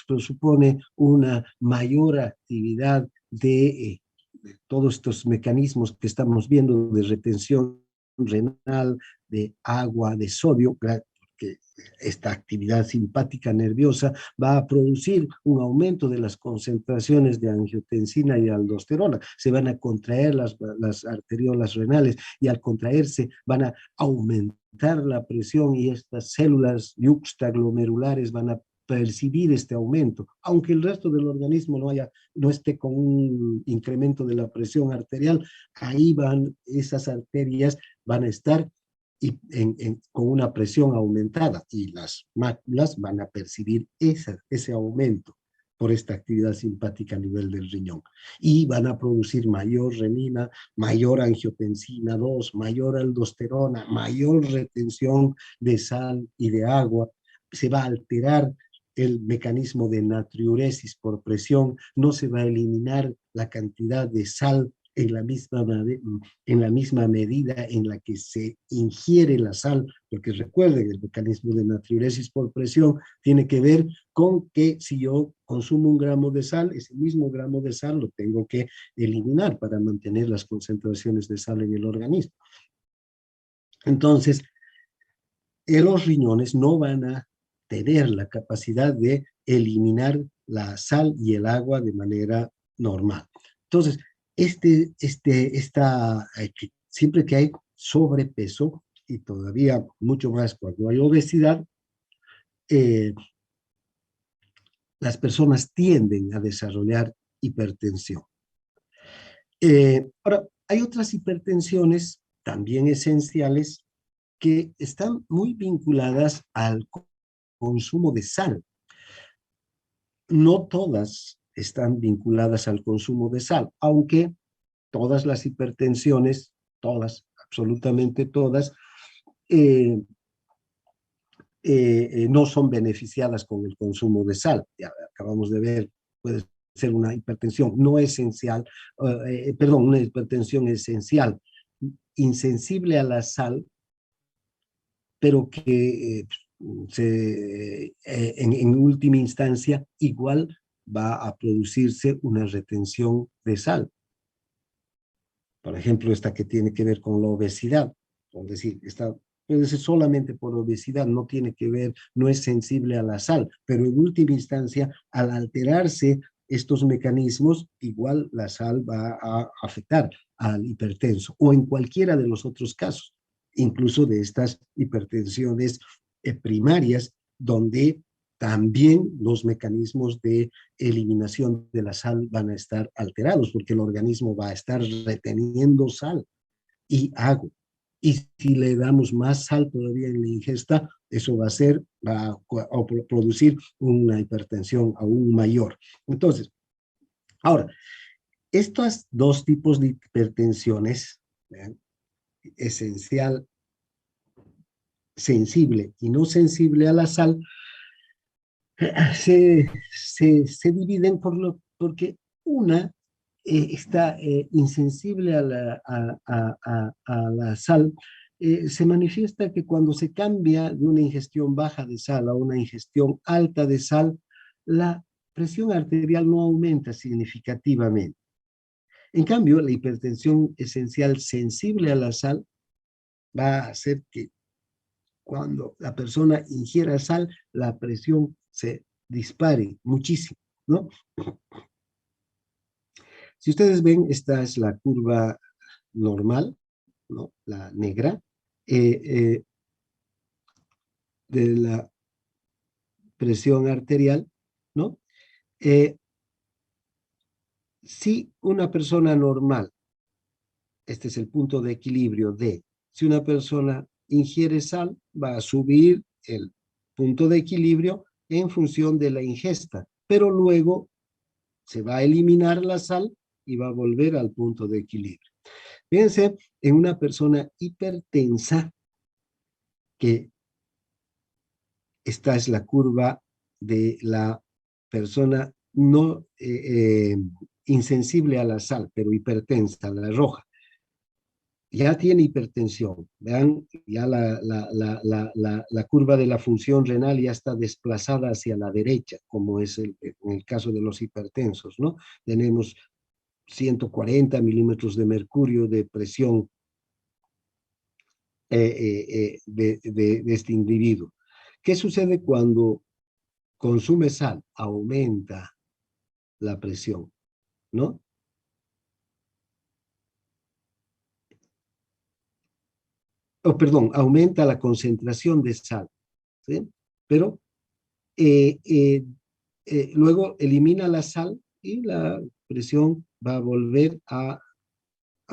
presupone una mayor actividad de todos estos mecanismos que estamos viendo de retención renal, de agua, de sodio, que esta actividad simpática nerviosa va a producir un aumento de las concentraciones de angiotensina y aldosterona. Se van a contraer las arteriolas renales y al contraerse van a aumentar la presión y estas células yuxtaglomerulares van a percibir este aumento, aunque el resto del organismo no esté con un incremento de la presión arterial, ahí esas arterias van a estar con una presión aumentada y las máculas van a percibir ese aumento por esta actividad simpática a nivel del riñón. Y van a producir mayor renina, mayor angiotensina 2, mayor aldosterona, mayor retención de sal y de agua. Se va a alterar el mecanismo de natriuresis por presión, no se va a eliminar la cantidad de sal en la misma medida en la que se ingiere la sal, porque recuerden, el mecanismo de natriuresis por presión tiene que ver con que si yo consumo 1 gramo de sal, ese mismo gramo de sal lo tengo que eliminar para mantener las concentraciones de sal en el organismo. Entonces, los riñones no van a tener la capacidad de eliminar la sal y el agua de manera normal. Entonces, siempre que hay sobrepeso, y todavía mucho más cuando hay obesidad, las personas tienden a desarrollar hipertensión. Ahora, Hay otras hipertensiones también esenciales que están muy vinculadas al consumo de sal. No todas están vinculadas al consumo de sal, aunque todas las hipertensiones, todas, absolutamente todas, eh, no son beneficiadas con el consumo de sal. Ya acabamos de ver, puede ser una hipertensión no esencial, perdón, una hipertensión esencial, insensible a la sal, pero que en última instancia igual va a producirse una retención de sal. Por ejemplo, esta que tiene que ver con la obesidad, es decir, esta puede ser solamente por obesidad, no tiene que ver, no es sensible a la sal, pero en última instancia, al alterarse estos mecanismos, igual la sal va a afectar al hipertenso, o en cualquiera de los otros casos, incluso de estas hipertensiones primarias, donde también los mecanismos de eliminación de la sal van a estar alterados, porque el organismo va a estar reteniendo sal y agua. Y si le damos más sal todavía en la ingesta, eso va a producir una hipertensión aún mayor. Entonces, ahora, estos dos tipos de hipertensiones, esencial, sensible y no sensible a la sal, se dividen porque una está insensible a la sal. Se manifiesta que cuando se cambia de una ingestión baja de sal a una ingestión alta de sal, la presión arterial no aumenta significativamente. En cambio, la hipertensión esencial sensible a la sal va a hacer que cuando la persona ingiera sal, la presión se dispare muchísimo, ¿no? Si ustedes ven, esta es la curva normal, ¿no? La negra, eh, eh, de la presión arterial, ¿no? Eh, si una persona normal, este es el punto de equilibrio de, si una persona ingiere sal, va a subir el punto de equilibrio en función de la ingesta, pero luego se va a eliminar la sal y va a volver al punto de equilibrio. Fíjense en una persona hipertensa, que esta es la curva de la persona no insensible a la sal, pero hipertensa, la roja. Ya tiene hipertensión. Vean, ya la curva de la función renal ya está desplazada hacia la derecha, como es en el caso de los hipertensos, ¿no? Tenemos 140 milímetros de mercurio de presión de este individuo. ¿Qué sucede cuando consume sal? Aumenta la presión, ¿no? Perdón, aumenta la concentración de sal, ¿sí? Pero eh, eh, luego elimina la sal y la presión va a volver a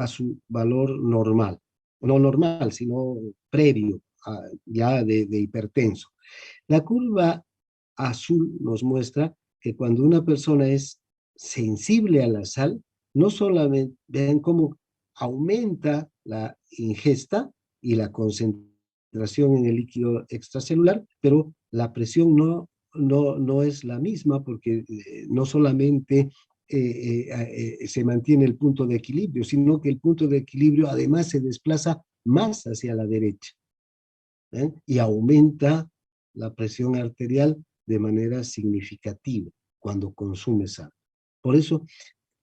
su valor normal. No normal, sino previo, ya de hipertenso. La curva azul nos muestra que cuando una persona es sensible a la sal, no solamente ven cómo aumenta la ingesta y la concentración en el líquido extracelular, pero la presión no es la misma porque no solamente se mantiene el punto de equilibrio, sino que el punto de equilibrio además se desplaza más hacia la derecha, y aumenta la presión arterial de manera significativa cuando consume sal. Por eso,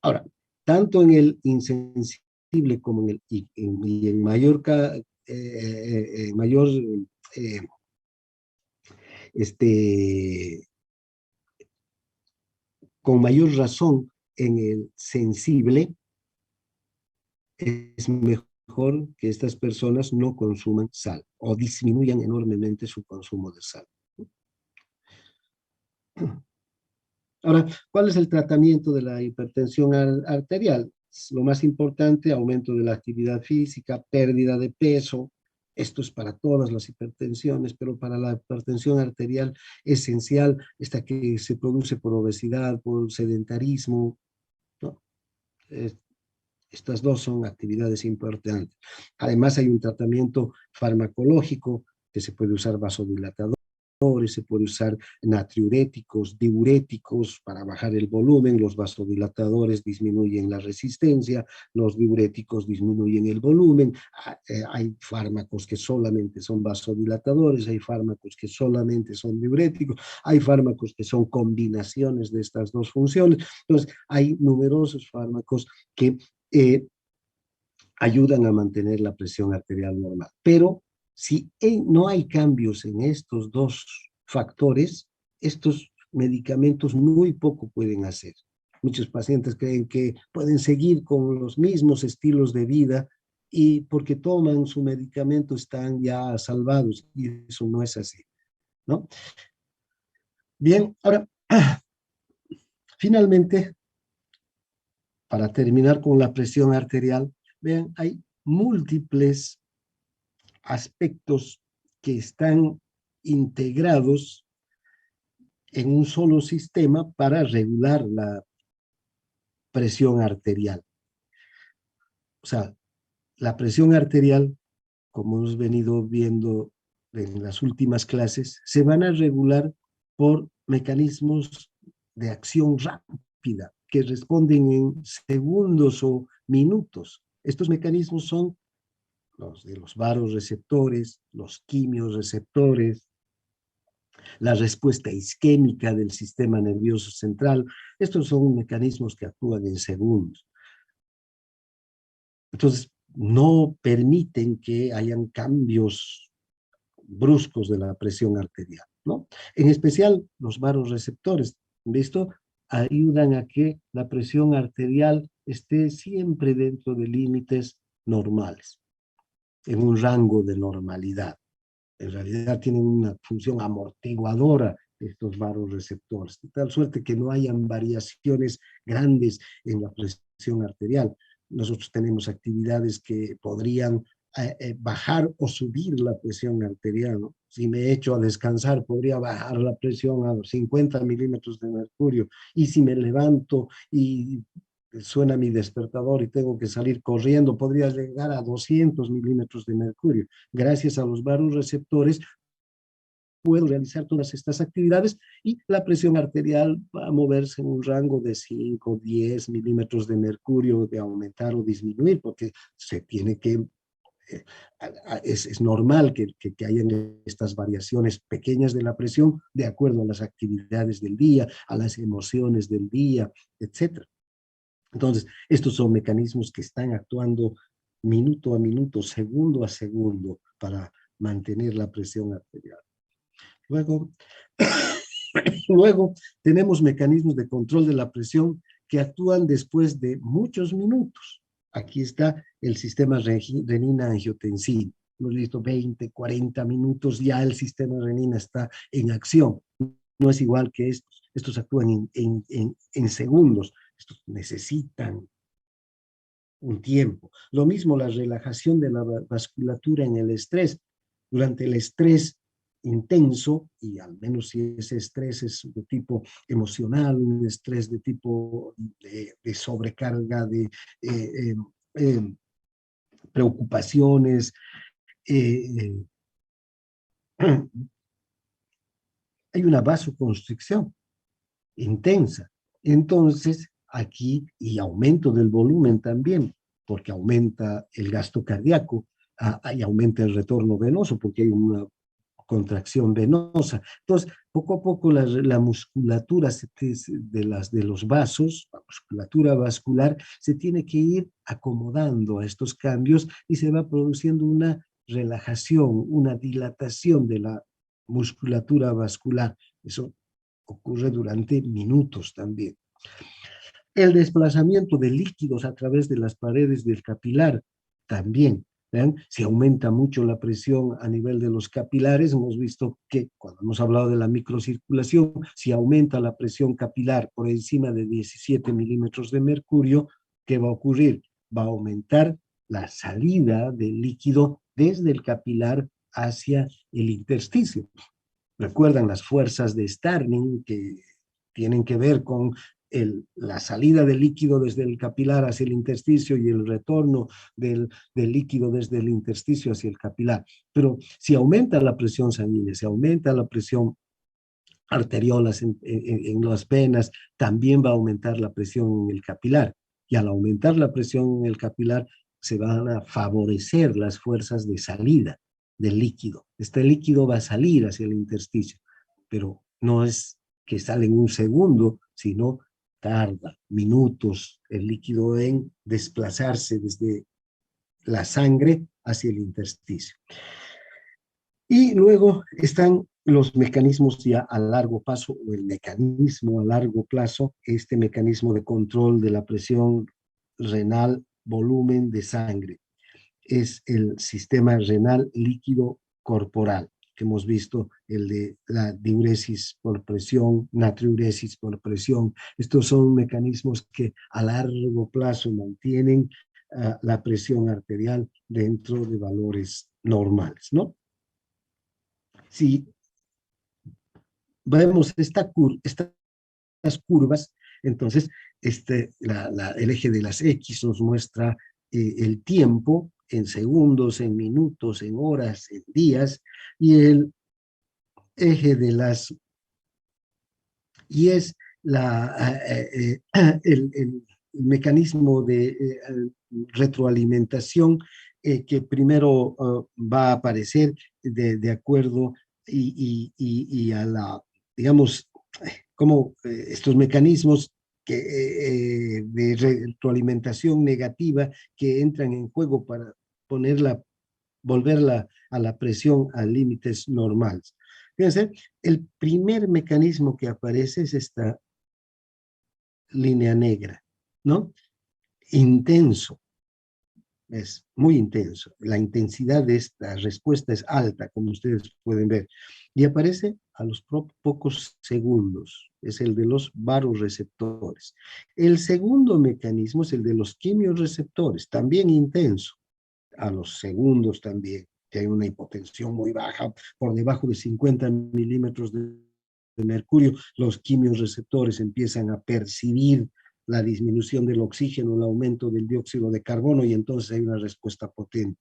ahora, tanto en el insensible como en el y en mayor, mayor eh, este, con mayor razón en el sensible, es mejor que estas personas no consuman sal o disminuyan enormemente su consumo de sal. Ahora, ¿cuál es el tratamiento de la hipertensión arterial? lo más importante, aumento de la actividad física, pérdida de peso. Esto es para todas las hipertensiones, pero para la hipertensión arterial esencial, esta que se produce por obesidad, por sedentarismo, ¿no? Eh, Estas dos son actividades importantes. Además, hay un tratamiento farmacológico que se puede usar vasodilatador, se puede usar natriuréticos, diuréticos para bajar el volumen, los vasodilatadores disminuyen la resistencia, los diuréticos disminuyen el volumen, hay fármacos que solamente son vasodilatadores, hay fármacos que solamente son diuréticos, hay fármacos que son combinaciones de estas dos funciones, entonces hay numerosos fármacos que ayudan a mantener la presión arterial normal, pero si no hay cambios en estos dos factores, estos medicamentos muy poco pueden hacer. Muchos pacientes creen que pueden seguir con los mismos estilos de vida y porque toman su medicamento están ya salvados, y eso no es así, ¿no? Bien, ahora, finalmente, para terminar con la presión arterial, vean, hay múltiples aspectos que están integrados en un solo sistema para regular la presión arterial. O sea, la presión arterial, como hemos venido viendo en las últimas clases, se van a regular por mecanismos de acción rápida que responden en segundos o minutos. Estos mecanismos son los de los vasoreceptores, los quimiorreceptores, la respuesta isquémica del sistema nervioso central. Estos son mecanismos que actúan en segundos. Entonces, no permiten que hayan cambios bruscos de la presión arterial, ¿no? En especial, los vasoreceptores, ¿visto? Ayudan a que la presión arterial esté siempre dentro de límites normales, en un rango de normalidad. En realidad tienen una función amortiguadora estos vasoreceptores, de tal suerte que no hayan variaciones grandes en la presión arterial. Nosotros tenemos actividades que podrían bajar o subir la presión arterial, ¿no? Si me echo a descansar, podría bajar la presión a 50 milímetros de mercurio, y si me levanto y suena mi despertador y tengo que salir corriendo, podría llegar a 200 milímetros de mercurio. Gracias a los vasoreceptores puedo realizar todas estas actividades y la presión arterial va a moverse en un rango de 5, 10 milímetros de mercurio, de aumentar o disminuir, porque se tiene que es normal que hayan estas variaciones pequeñas de la presión de acuerdo a las actividades del día, a las emociones del día, etc. Entonces, estos son mecanismos que están actuando minuto a minuto, segundo a segundo, para mantener la presión arterial. Luego, luego tenemos mecanismos de control de la presión que actúan después de muchos minutos. Aquí está el sistema renina-angiotensina. Hemos visto 20, 40 minutos, ya el sistema renina está en acción. No es igual que estos. Estos actúan en segundos. Estos necesitan un tiempo. Lo mismo la relajación de la vasculatura en el estrés. Durante el estrés intenso, y al menos si ese estrés es de tipo emocional, un estrés de tipo de sobrecarga, de preocupaciones, hay una vasoconstricción intensa. Entonces, aquí, y aumento del volumen también, porque aumenta el gasto cardíaco, y aumenta el retorno venoso, porque hay una contracción venosa. Entonces, poco a poco la musculatura de los vasos, la musculatura vascular, se tiene que ir acomodando a estos cambios y se va produciendo una relajación, una dilatación de la musculatura vascular. Eso ocurre durante minutos también. El desplazamiento de líquidos a través de las paredes del capilar también. ¿Vean? Si aumenta mucho la presión a nivel de los capilares, hemos visto que cuando hemos hablado de la microcirculación, si aumenta la presión capilar por encima de 17 milímetros de mercurio, ¿qué va a ocurrir? Va a aumentar la salida del líquido desde el capilar hacia el intersticio. ¿Recuerdan las fuerzas de Starling que tienen que ver con la salida del líquido desde el capilar hacia el intersticio y el retorno del líquido desde el intersticio hacia el capilar? Pero si aumenta la presión sanguínea, si aumenta la presión arteriolas en las venas, también va a aumentar la presión en el capilar. Y al aumentar la presión en el capilar, se van a favorecer las fuerzas de salida del líquido. Este líquido va a salir hacia el intersticio, pero no es que sale en un segundo, sino tarda minutos el líquido en desplazarse desde la sangre hacia el intersticio. Y luego están los mecanismos ya a largo plazo, o el mecanismo a largo plazo, este mecanismo de control de la presión renal, volumen de sangre. Es el sistema renal líquido corporal, que hemos visto, el de la diuresis por presión, natriuresis por presión. Estos son mecanismos que a largo plazo mantienen la presión arterial dentro de valores normales, ¿no? Si vemos estas curvas, entonces el eje de las X nos muestra el tiempo en segundos, en minutos, en horas, en días, y el eje de las Y es el mecanismo de retroalimentación que primero va a aparecer de acuerdo y a la, digamos, como estos mecanismos de retroalimentación negativa que entran en juego para volverla a la presión a límites normales. Fíjense, el primer mecanismo que aparece es esta línea negra, ¿no? Intenso, es muy intenso. La intensidad de esta respuesta es alta, como ustedes pueden ver, y aparece a los pocos segundos. Es el de los vasoreceptores. El segundo mecanismo es el de los quimiorreceptores, también intenso, a los segundos también, que hay una hipotensión muy baja, por debajo de 50 milímetros de mercurio, los quimiorreceptores empiezan a percibir la disminución del oxígeno, el aumento del dióxido de carbono, y entonces hay una respuesta potente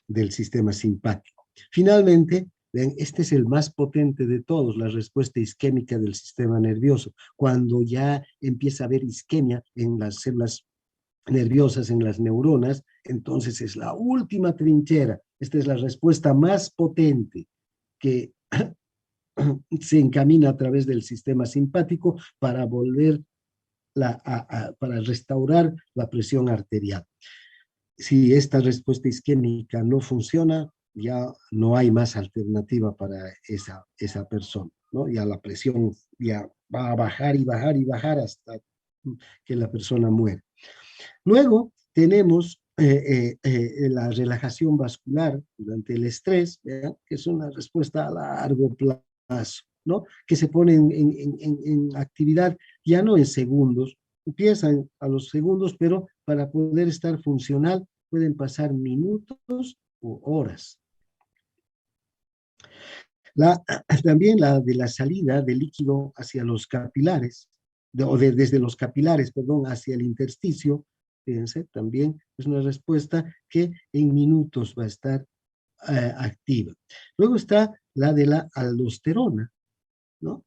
del sistema simpático. Finalmente, ven, este es el más potente de todos, la respuesta isquémica del sistema nervioso, cuando ya empieza a haber isquemia en las células nerviosas, en las neuronas, entonces es la última trinchera. Esta es la respuesta más potente que se encamina a través del sistema simpático para para restaurar la presión arterial. Si esta respuesta isquémica no funciona, ya no hay más alternativa para esa persona, ¿no? Ya la presión ya va a bajar y bajar y bajar hasta que la persona muere. Luego tenemos la relajación vascular durante el estrés, ¿verdad? Que es una respuesta a largo plazo, ¿no? Que se pone en actividad ya no en segundos, empiezan a los segundos, pero para poder estar funcional pueden pasar minutos o horas. También la de la salida del líquido hacia los capilares, desde los capilares, perdón, hacia el intersticio, fíjense, también es una respuesta que en minutos va a estar activa. Luego está la de la aldosterona, ¿no?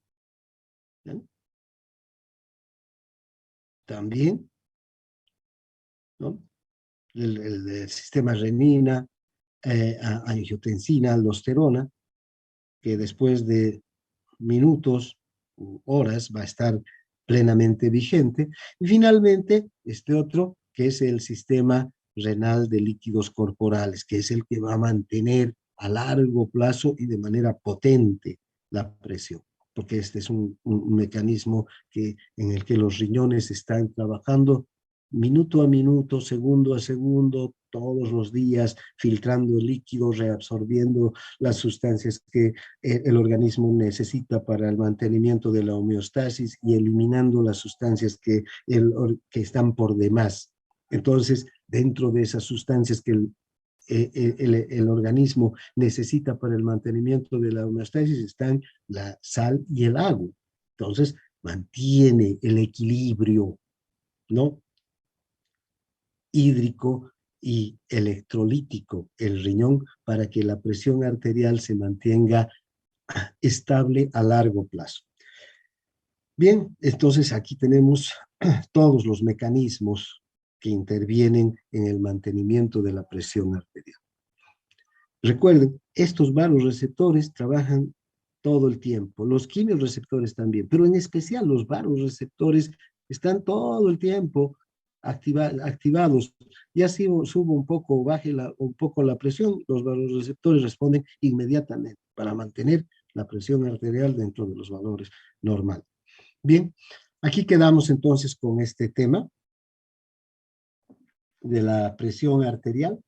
¿Ven? También, ¿no? El sistema renina, angiotensina, aldosterona, que después de minutos u horas va a estar plenamente vigente. Y finalmente, este otro, que es el sistema renal de líquidos corporales, que es el que va a mantener a largo plazo y de manera potente la presión, porque este es un mecanismo en el que los riñones están trabajando minuto a minuto, segundo a segundo, todos los días, filtrando el líquido, reabsorbiendo las sustancias que el organismo necesita para el mantenimiento de la homeostasis y eliminando las sustancias que están por demás Entonces, dentro de esas sustancias que el organismo necesita para el mantenimiento de la homeostasis están la sal y el agua. Entonces, mantiene el equilibrio, ¿no?, hídrico y electrolítico, el riñón, para que la presión arterial se mantenga estable a largo plazo. Bien, entonces aquí tenemos todos los mecanismos que intervienen en el mantenimiento de la presión arterial. Recuerden, estos vasoreceptores trabajan todo el tiempo, los quimiorreceptores también, pero en especial los vasoreceptores están todo el tiempo activados. Ya si subo un poco o baje un poco la presión, los vasoreceptores responden inmediatamente para mantener la presión arterial dentro de los valores normales. Bien, aquí quedamos entonces con este tema de la presión arterial.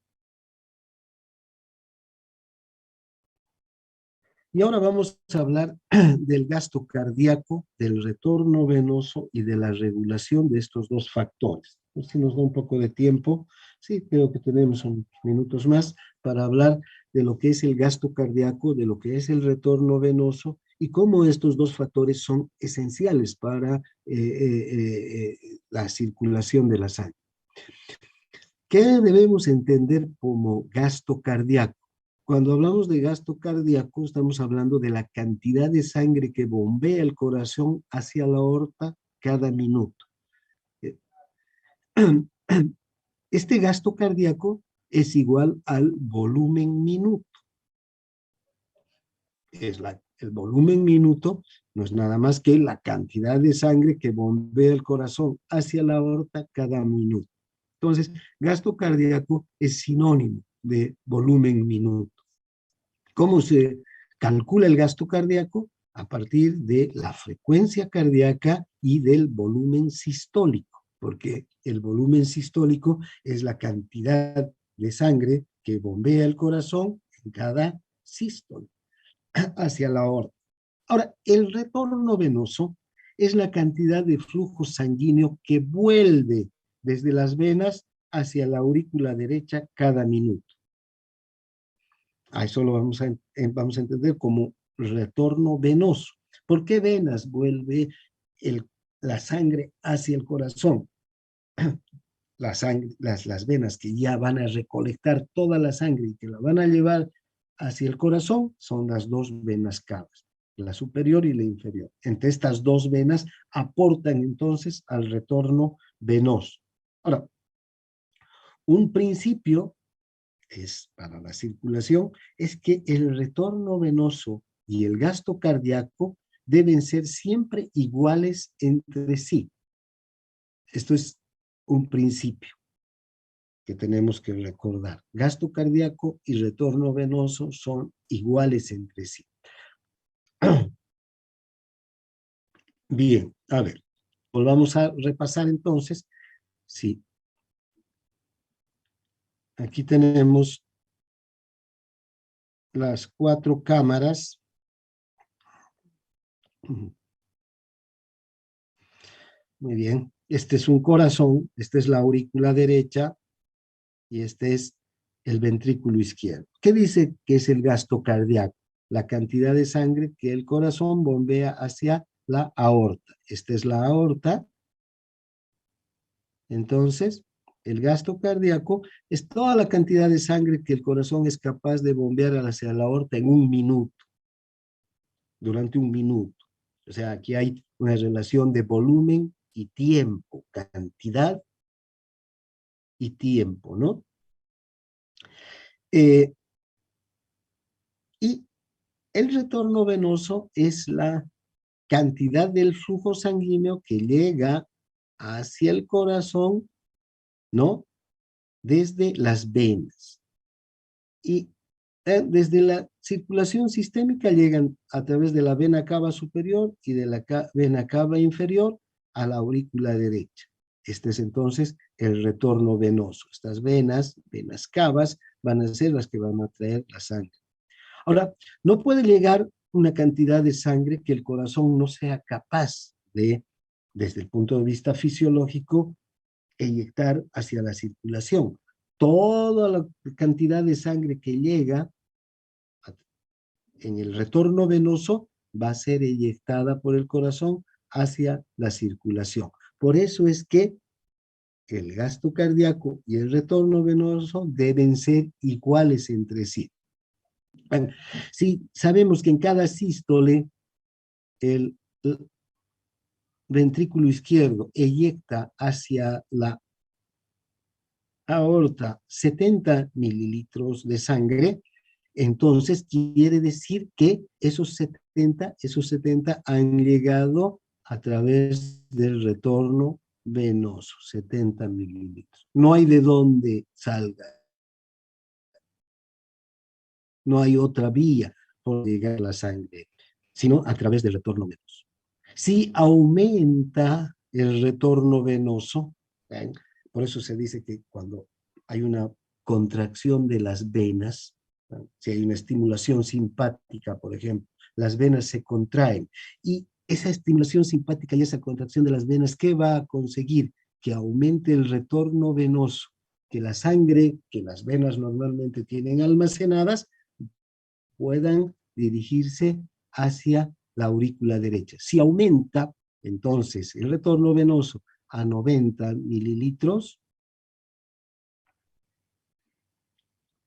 Y ahora vamos a hablar del gasto cardíaco, del retorno venoso y de la regulación de estos dos factores. Si nos da un poco de tiempo, sí, creo que tenemos unos minutos más para hablar de lo que es el gasto cardíaco, de lo que es el retorno venoso y cómo estos dos factores son esenciales para la circulación de la sangre. ¿Qué debemos entender como gasto cardíaco? Cuando hablamos de gasto cardíaco, estamos hablando de la cantidad de sangre que bombea el corazón hacia la aorta cada minuto. Este gasto cardíaco es igual al volumen minuto. El volumen minuto no es nada más que la cantidad de sangre que bombea el corazón hacia la aorta cada minuto. Entonces, gasto cardíaco es sinónimo de volumen minuto. ¿Cómo se calcula el gasto cardíaco? A partir de la frecuencia cardíaca y del volumen sistólico, porque el volumen sistólico es la cantidad de sangre que bombea el corazón en cada sístole hacia la aorta. Ahora, el retorno venoso es la cantidad de flujo sanguíneo que vuelve desde las venas hacia la aurícula derecha cada minuto. A eso lo vamos a entender como retorno venoso. ¿Por qué venas vuelve la sangre hacia el corazón? Las venas que ya van a recolectar toda la sangre y que la van a llevar hacia el corazón son las dos venas cavas, la superior y la inferior. Entre estas dos venas aportan entonces al retorno venoso. Ahora, un principio es para la circulación es que el retorno venoso y el gasto cardíaco deben ser siempre iguales entre sí. Esto es un principio que tenemos que recordar. Gasto cardíaco y retorno venoso son iguales entre sí. Bien, a ver, volvamos a repasar entonces. Sí. Aquí tenemos las 4 cámaras. Muy bien. Este es un corazón, esta es la aurícula derecha y este es el ventrículo izquierdo. ¿Qué dice que es el gasto cardíaco? La cantidad de sangre que el corazón bombea hacia la aorta. Esta es la aorta. Entonces, el gasto cardíaco es toda la cantidad de sangre que el corazón es capaz de bombear hacia la aorta en un minuto, durante un minuto. O sea, aquí hay una relación de volumen y tiempo, cantidad y tiempo, ¿no? Y el retorno venoso es la cantidad del flujo sanguíneo que llega hacia el corazón, ¿no? Desde las venas. Y desde la circulación sistémica llegan a través de la vena cava superior y de la vena cava inferior a la aurícula derecha. Este es entonces el retorno venoso. Estas venas cavas, van a ser las que van a traer la sangre. Ahora, no puede llegar una cantidad de sangre que el corazón no sea capaz de, desde el punto de vista fisiológico, eyectar hacia la circulación. Toda la cantidad de sangre que llega en el retorno venoso va a ser eyectada por el corazón hacia la circulación. Por eso es que el gasto cardíaco y el retorno venoso deben ser iguales entre sí. Bueno, sí, sabemos que en cada sístole el ventrículo izquierdo eyecta hacia la aorta 70 mililitros de sangre, entonces quiere decir que esos 70 han llegado a través del retorno venoso, 70 mililitros. No hay de dónde salga. No hay otra vía por llegar a la sangre, sino a través del retorno venoso. Si aumenta el retorno venoso, ¿eh? Por eso se dice que cuando hay una contracción de las venas, ¿eh? Si hay una estimulación simpática, por ejemplo, las venas se contraen y esa estimulación simpática y esa contracción de las venas, ¿qué va a conseguir? Que aumente el retorno venoso, que la sangre que las venas normalmente tienen almacenadas puedan dirigirse hacia la aurícula derecha. Si aumenta, entonces, el retorno venoso a 90 mililitros,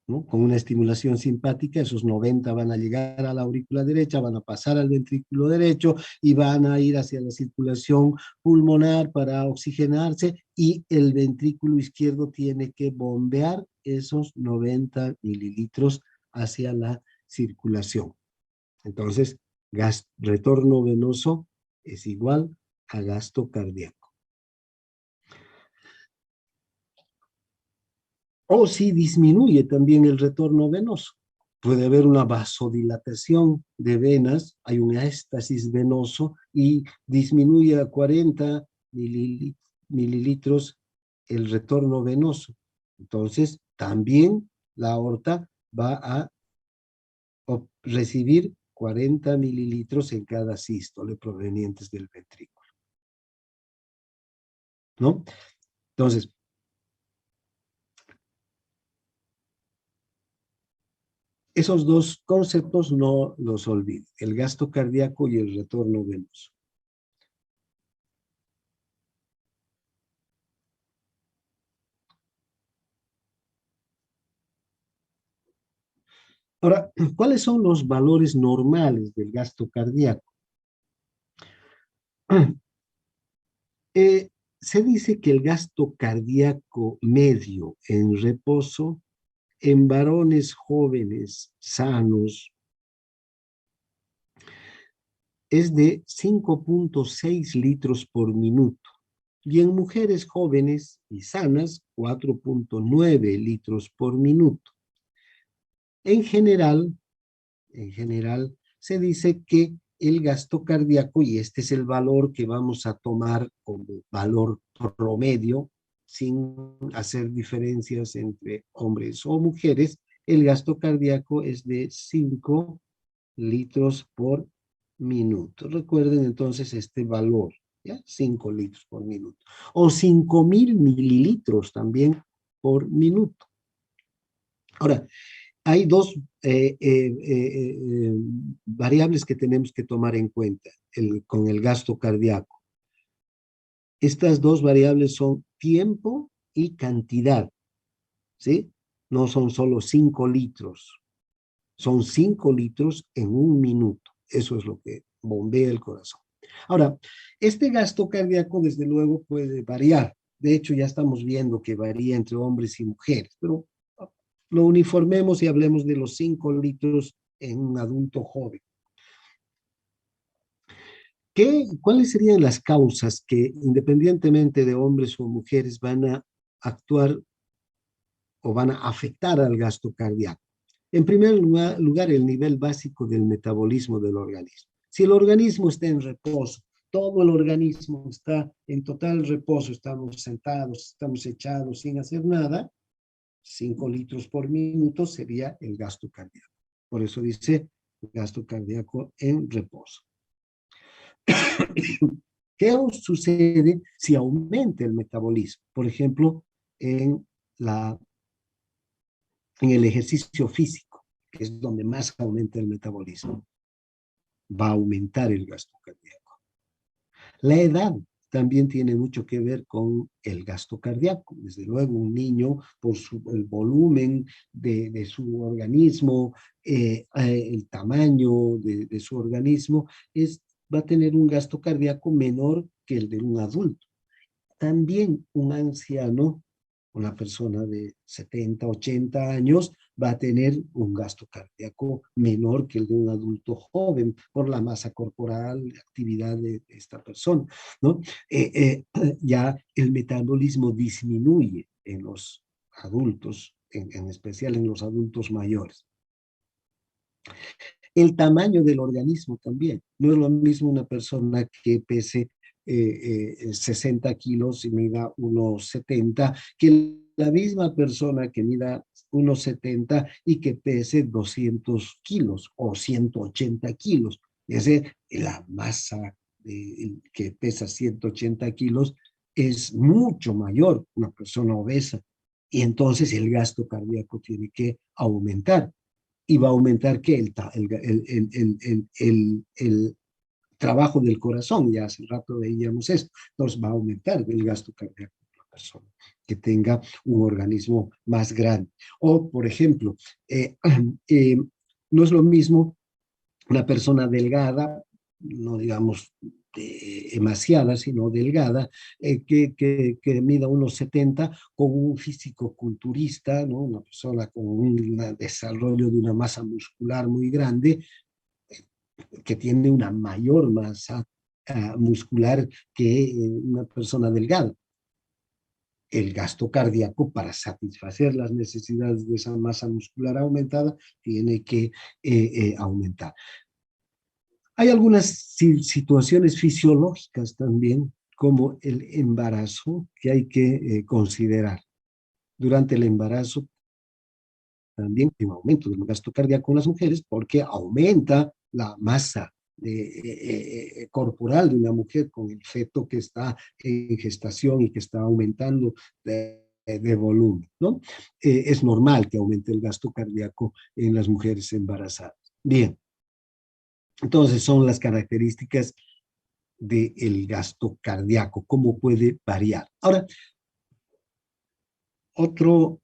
¿no? Con una estimulación simpática, esos 90 van a llegar a la aurícula derecha, van a pasar al ventrículo derecho y van a ir hacia la circulación pulmonar para oxigenarse y el ventrículo izquierdo tiene que bombear esos 90 mililitros hacia la circulación. Entonces, retorno venoso es igual a gasto cardíaco. O si disminuye también el retorno venoso, puede haber una vasodilatación de venas, hay un éxtasis venoso y disminuye a 40 mililitros el retorno venoso. Entonces, también la aorta va a recibir 40 mililitros en cada sístole provenientes del ventrículo, ¿no? Entonces, esos dos conceptos no los olviden, el gasto cardíaco y el retorno venoso. Ahora, ¿cuáles son los valores normales del gasto cardíaco? Se dice que el gasto cardíaco medio en reposo en varones jóvenes, sanos, es de 5.6 litros por minuto y en mujeres jóvenes y sanas 4.9 litros por minuto. En general, se dice que el gasto cardíaco, y este es el valor que vamos a tomar como valor promedio, sin hacer diferencias entre hombres o mujeres, el gasto cardíaco es de 5 litros por minuto. Recuerden entonces este valor, ¿ya? 5 litros por minuto. O 5.000 mililitros también por minuto. Ahora, hay dos variables que tenemos que tomar en cuenta con el gasto cardíaco. Estas dos variables son tiempo y cantidad, ¿sí? No son solo 5 litros, son 5 litros en un minuto. Eso es lo que bombea el corazón. Ahora, este gasto cardíaco desde luego puede variar. De hecho, ya estamos viendo que varía entre hombres y mujeres, pero lo uniformemos y hablemos de los 5 litros en un adulto joven. ¿Cuáles serían las causas que, independientemente de hombres o mujeres, van a actuar o van a afectar al gasto cardíaco? En primer lugar, el nivel básico del metabolismo del organismo. Si el organismo está en reposo, todo el organismo está en total reposo, estamos sentados, estamos echados sin hacer nada, 5 litros por minuto sería el gasto cardíaco. Por eso dice gasto cardíaco en reposo. ¿Qué sucede si aumenta el metabolismo? Por ejemplo, en, en el ejercicio físico, que es donde más aumenta el metabolismo, va a aumentar el gasto cardíaco. La edad también tiene mucho que ver con el gasto cardíaco. Desde luego, un niño, por el volumen de su organismo, el tamaño de su organismo, va a tener un gasto cardíaco menor que el de un adulto. También un anciano, una persona de 70, 80 años, va a tener un gasto cardíaco menor que el de un adulto joven por la masa corporal, la actividad de esta persona, ¿no? Ya el metabolismo disminuye en los adultos, en especial en los adultos mayores. El tamaño del organismo también. No es lo mismo una persona que pese 60 kilos y mida unos 70, que la misma persona que mida unos 70 y que pese 200 kilos o 180 kilos. Es decir, la masa que pesa 180 kilos es mucho mayor, una persona obesa, y entonces el gasto cardíaco tiene que aumentar. ¿Y va a aumentar qué? El trabajo del corazón, ya hace rato veíamos esto, entonces va a aumentar el gasto cardíaco de la persona que tenga un organismo más grande. O, por ejemplo, no es lo mismo una persona delgada, no digamos emaciada, sino delgada, que mida unos 70 con un físico culturista, ¿no? Una persona con un desarrollo de una masa muscular muy grande, que tiene una mayor masa muscular que una persona delgada. El gasto cardíaco para satisfacer las necesidades de esa masa muscular aumentada tiene que aumentar. Hay algunas situaciones fisiológicas también, como el embarazo, que hay que considerar. Durante el embarazo también hay un aumento del gasto cardíaco en las mujeres porque aumenta la masa corporal de una mujer con el feto que está en gestación y que está aumentando de volumen, ¿no? Es normal que aumente el gasto cardíaco en las mujeres embarazadas. Bien, entonces son las características del gasto cardíaco, cómo puede variar. Ahora, otro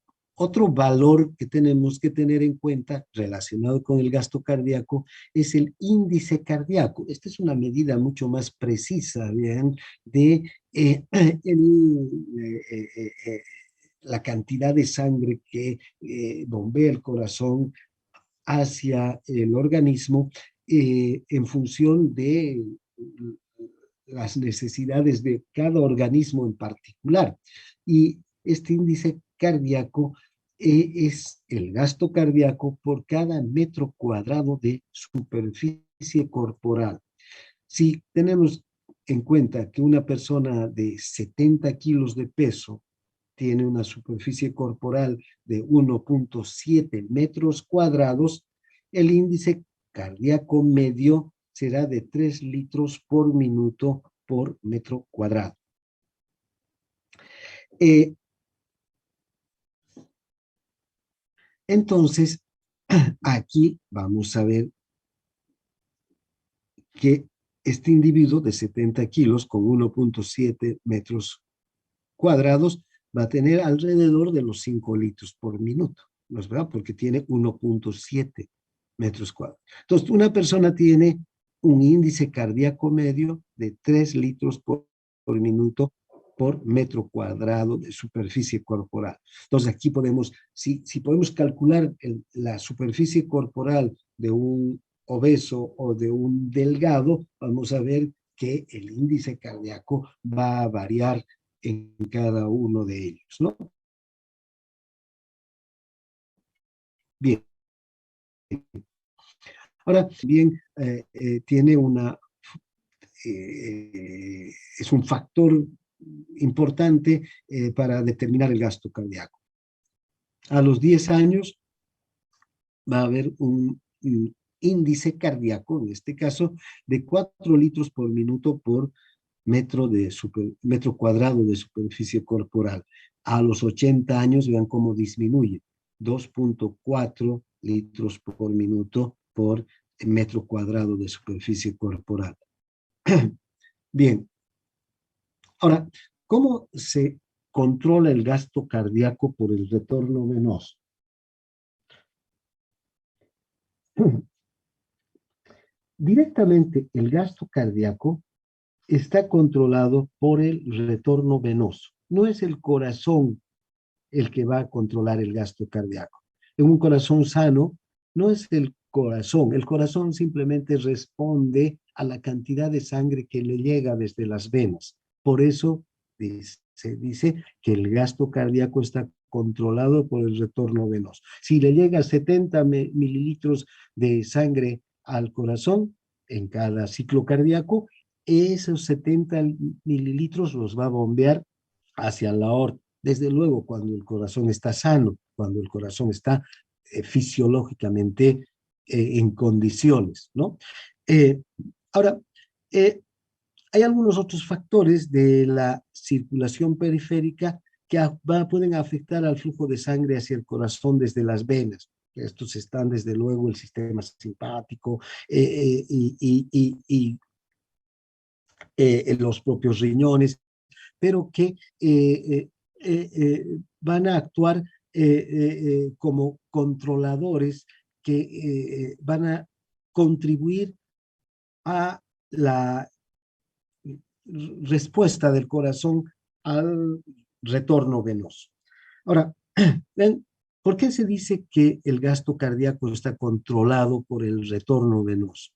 valor que tenemos que tener en cuenta relacionado con el gasto cardíaco es el índice cardíaco. Esta es una medida mucho más precisa, ¿bien? De la cantidad de sangre que bombea el corazón hacia el organismo en función de las necesidades de cada organismo en particular. Y este índice cardíaco es el gasto cardíaco por cada metro cuadrado de superficie corporal. Si tenemos en cuenta que una persona de 70 kilos de peso tiene una superficie corporal de 1.7 metros cuadrados, el índice cardíaco medio será de 3 litros por minuto por metro cuadrado. Entonces, aquí vamos a ver que este individuo de 70 kilos con 1.7 metros cuadrados va a tener alrededor de los 5 litros por minuto, ¿no es verdad? Porque tiene 1.7 metros cuadrados. Entonces, una persona tiene un índice cardíaco medio de 3 litros por minuto por metro cuadrado de superficie corporal. Entonces, aquí podemos, si podemos calcular la superficie corporal de un obeso o de un delgado, vamos a ver que el índice cardíaco va a variar en cada uno de ellos, ¿no? Bien. Ahora, bien, tiene es un factor importante para determinar el gasto cardíaco. A los 10 años va a haber un índice cardíaco, en este caso, de 4 litros por minuto por metro cuadrado de superficie corporal. A los 80 años, vean cómo disminuye, 2.4 litros por minuto por metro cuadrado de superficie corporal. Bien, ahora, ¿cómo se controla el gasto cardíaco por el retorno venoso? Directamente el gasto cardíaco está controlado por el retorno venoso. No es el corazón el que va a controlar el gasto cardíaco. En un corazón sano, no es el corazón simplemente responde a la cantidad de sangre que le llega desde las venas. Por eso se dice que el gasto cardíaco está controlado por el retorno venoso. Si le llega 70 mililitros de sangre al corazón en cada ciclo cardíaco, esos 70 mililitros los va a bombear hacia la aorta. Desde luego, cuando el corazón está sano, cuando el corazón está fisiológicamente en condiciones, ¿no? Eh, ahora, eh, hay algunos otros factores de la circulación periférica que pueden afectar al flujo de sangre hacia el corazón desde las venas. Estos están, desde luego, el sistema simpático y los propios riñones, pero que van a actuar como controladores que van a contribuir a la respuesta del corazón al retorno venoso. Ahora, ¿ven? ¿Por qué se dice que el gasto cardíaco está controlado por el retorno venoso?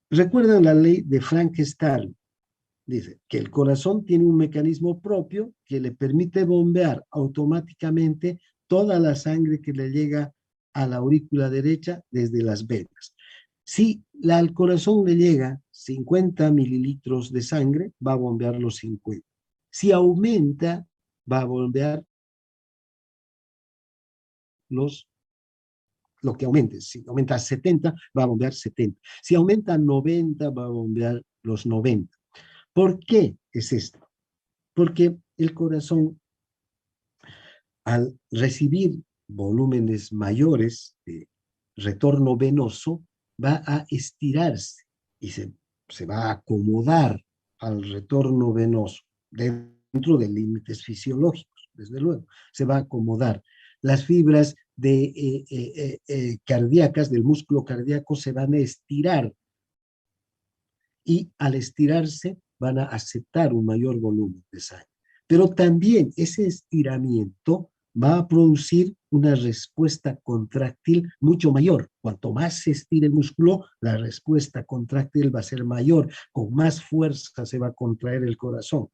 ¿Recuerdan la ley de Frank-Starling? Dice que el corazón tiene un mecanismo propio que le permite bombear automáticamente toda la sangre que le llega a la aurícula derecha desde las venas. Si al corazón le llega 50 mililitros de sangre, va a bombear los 50. Si aumenta, va a bombear lo que aumente. Si aumenta a 70, va a bombear 70. Si aumenta a 90, va a bombear los 90. ¿Por qué es esto? Porque el corazón, al recibir volúmenes mayores de retorno venoso, va a estirarse y se va a acomodar al retorno venoso dentro de límites fisiológicos, desde luego, se va a acomodar. Las fibras cardíacas, del músculo cardíaco, se van a estirar y al estirarse van a aceptar un mayor volumen de sangre. Pero también ese estiramiento va a producir una respuesta contráctil mucho mayor. Cuanto más se estire el músculo, la respuesta contráctil va a ser mayor. Con más fuerza se va a contraer el corazón.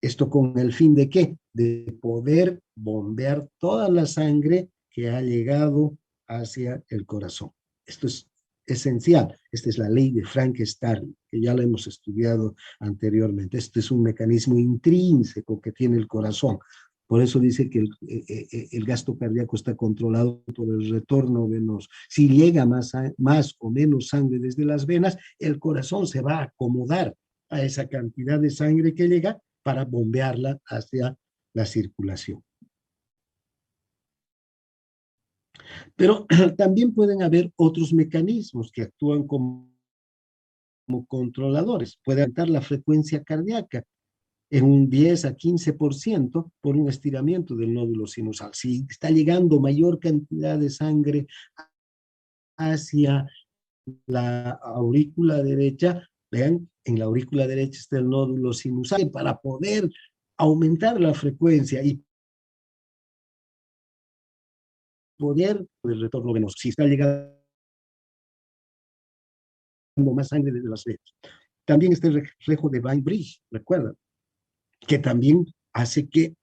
¿Esto con el fin de qué? De poder bombear toda la sangre que ha llegado hacia el corazón. Esto es esencial. Esta es la ley de Frank-Starling, que ya la hemos estudiado anteriormente. Este es un mecanismo intrínseco que tiene el corazón. Por eso dice que el gasto cardíaco está controlado por el retorno venoso. Si llega más o menos sangre desde las venas, el corazón se va a acomodar a esa cantidad de sangre que llega para bombearla hacia la circulación. Pero también pueden haber otros mecanismos que actúan como controladores. Puede aumentar la frecuencia cardíaca en un 10 a 15% por un estiramiento del nódulo sinusal. Si está llegando mayor cantidad de sangre hacia la aurícula derecha, vean, en la aurícula derecha está el nódulo sinusal, para poder aumentar la frecuencia y poder el retorno venoso. Si está llegando más sangre desde las venas. También está el reflejo de Bainbridge, recuerdan, que también hace que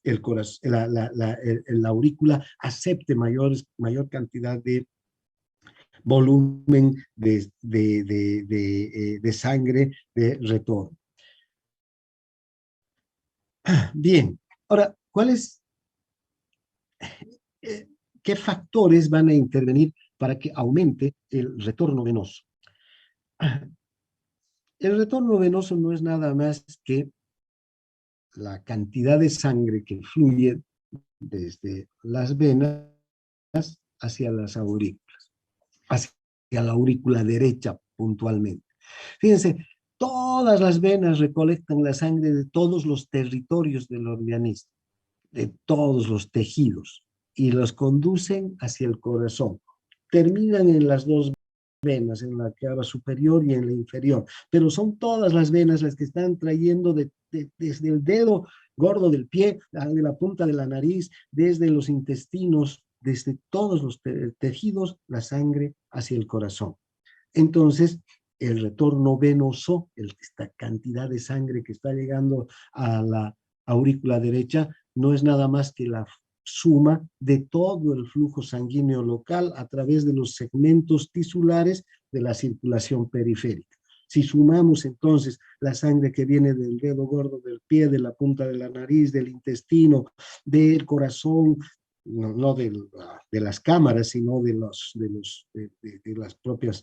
el corazón, la aurícula acepte mayor cantidad de volumen de sangre de retorno. Bien, ahora, ¿qué factores van a intervenir para que aumente el retorno venoso? El retorno venoso no es nada más que la cantidad de sangre que fluye desde las venas hacia las aurículas, hacia la aurícula derecha puntualmente. Fíjense, todas las venas recolectan la sangre de todos los territorios del organismo, de todos los tejidos, y los conducen hacia el corazón. Terminan en las dos venas, en la cava superior y en la inferior, pero son todas las venas las que están trayendo desde el dedo gordo del pie, de la punta de la nariz, desde los intestinos, desde todos los tejidos, la sangre hacia el corazón. Entonces, el retorno venoso, esta cantidad de sangre que está llegando a la aurícula derecha, no es nada más que la suma de todo el flujo sanguíneo local a través de los segmentos tisulares de la circulación periférica. Si sumamos entonces la sangre que viene del dedo gordo del pie, de la punta de la nariz, del intestino, del corazón, no de las cámaras, sino de las propias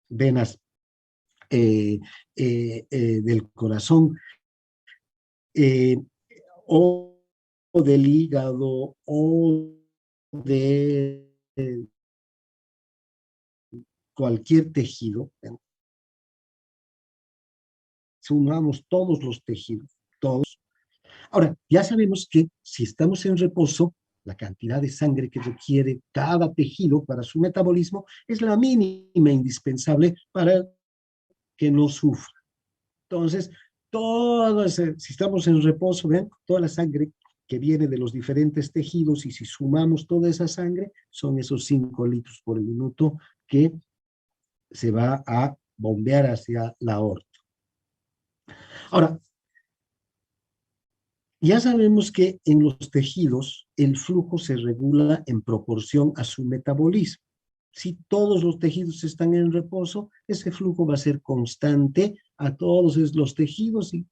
venas del corazón, o del hígado, o de cualquier tejido. Sumamos todos los tejidos, todos. Ahora, ya sabemos que si estamos en reposo, la cantidad de sangre que requiere cada tejido para su metabolismo es la mínima indispensable para que no sufra. Entonces, si estamos en reposo, ¿ven? Toda la sangre que viene de los diferentes tejidos, y si sumamos toda esa sangre, son esos 5 litros por minuto que se va a bombear hacia la aorta. Ahora, ya sabemos que en los tejidos el flujo se regula en proporción a su metabolismo. Si todos los tejidos están en reposo, ese flujo va a ser constante a todos los tejidos y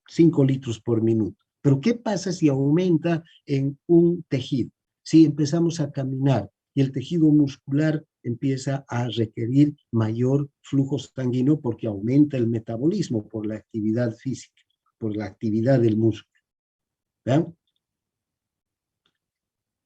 5 litros por minuto. Pero ¿qué pasa si aumenta en un tejido? Si empezamos a caminar y el tejido muscular empieza a requerir mayor flujo sanguíneo porque aumenta el metabolismo por la actividad física, por la actividad del músculo. ¿Vean?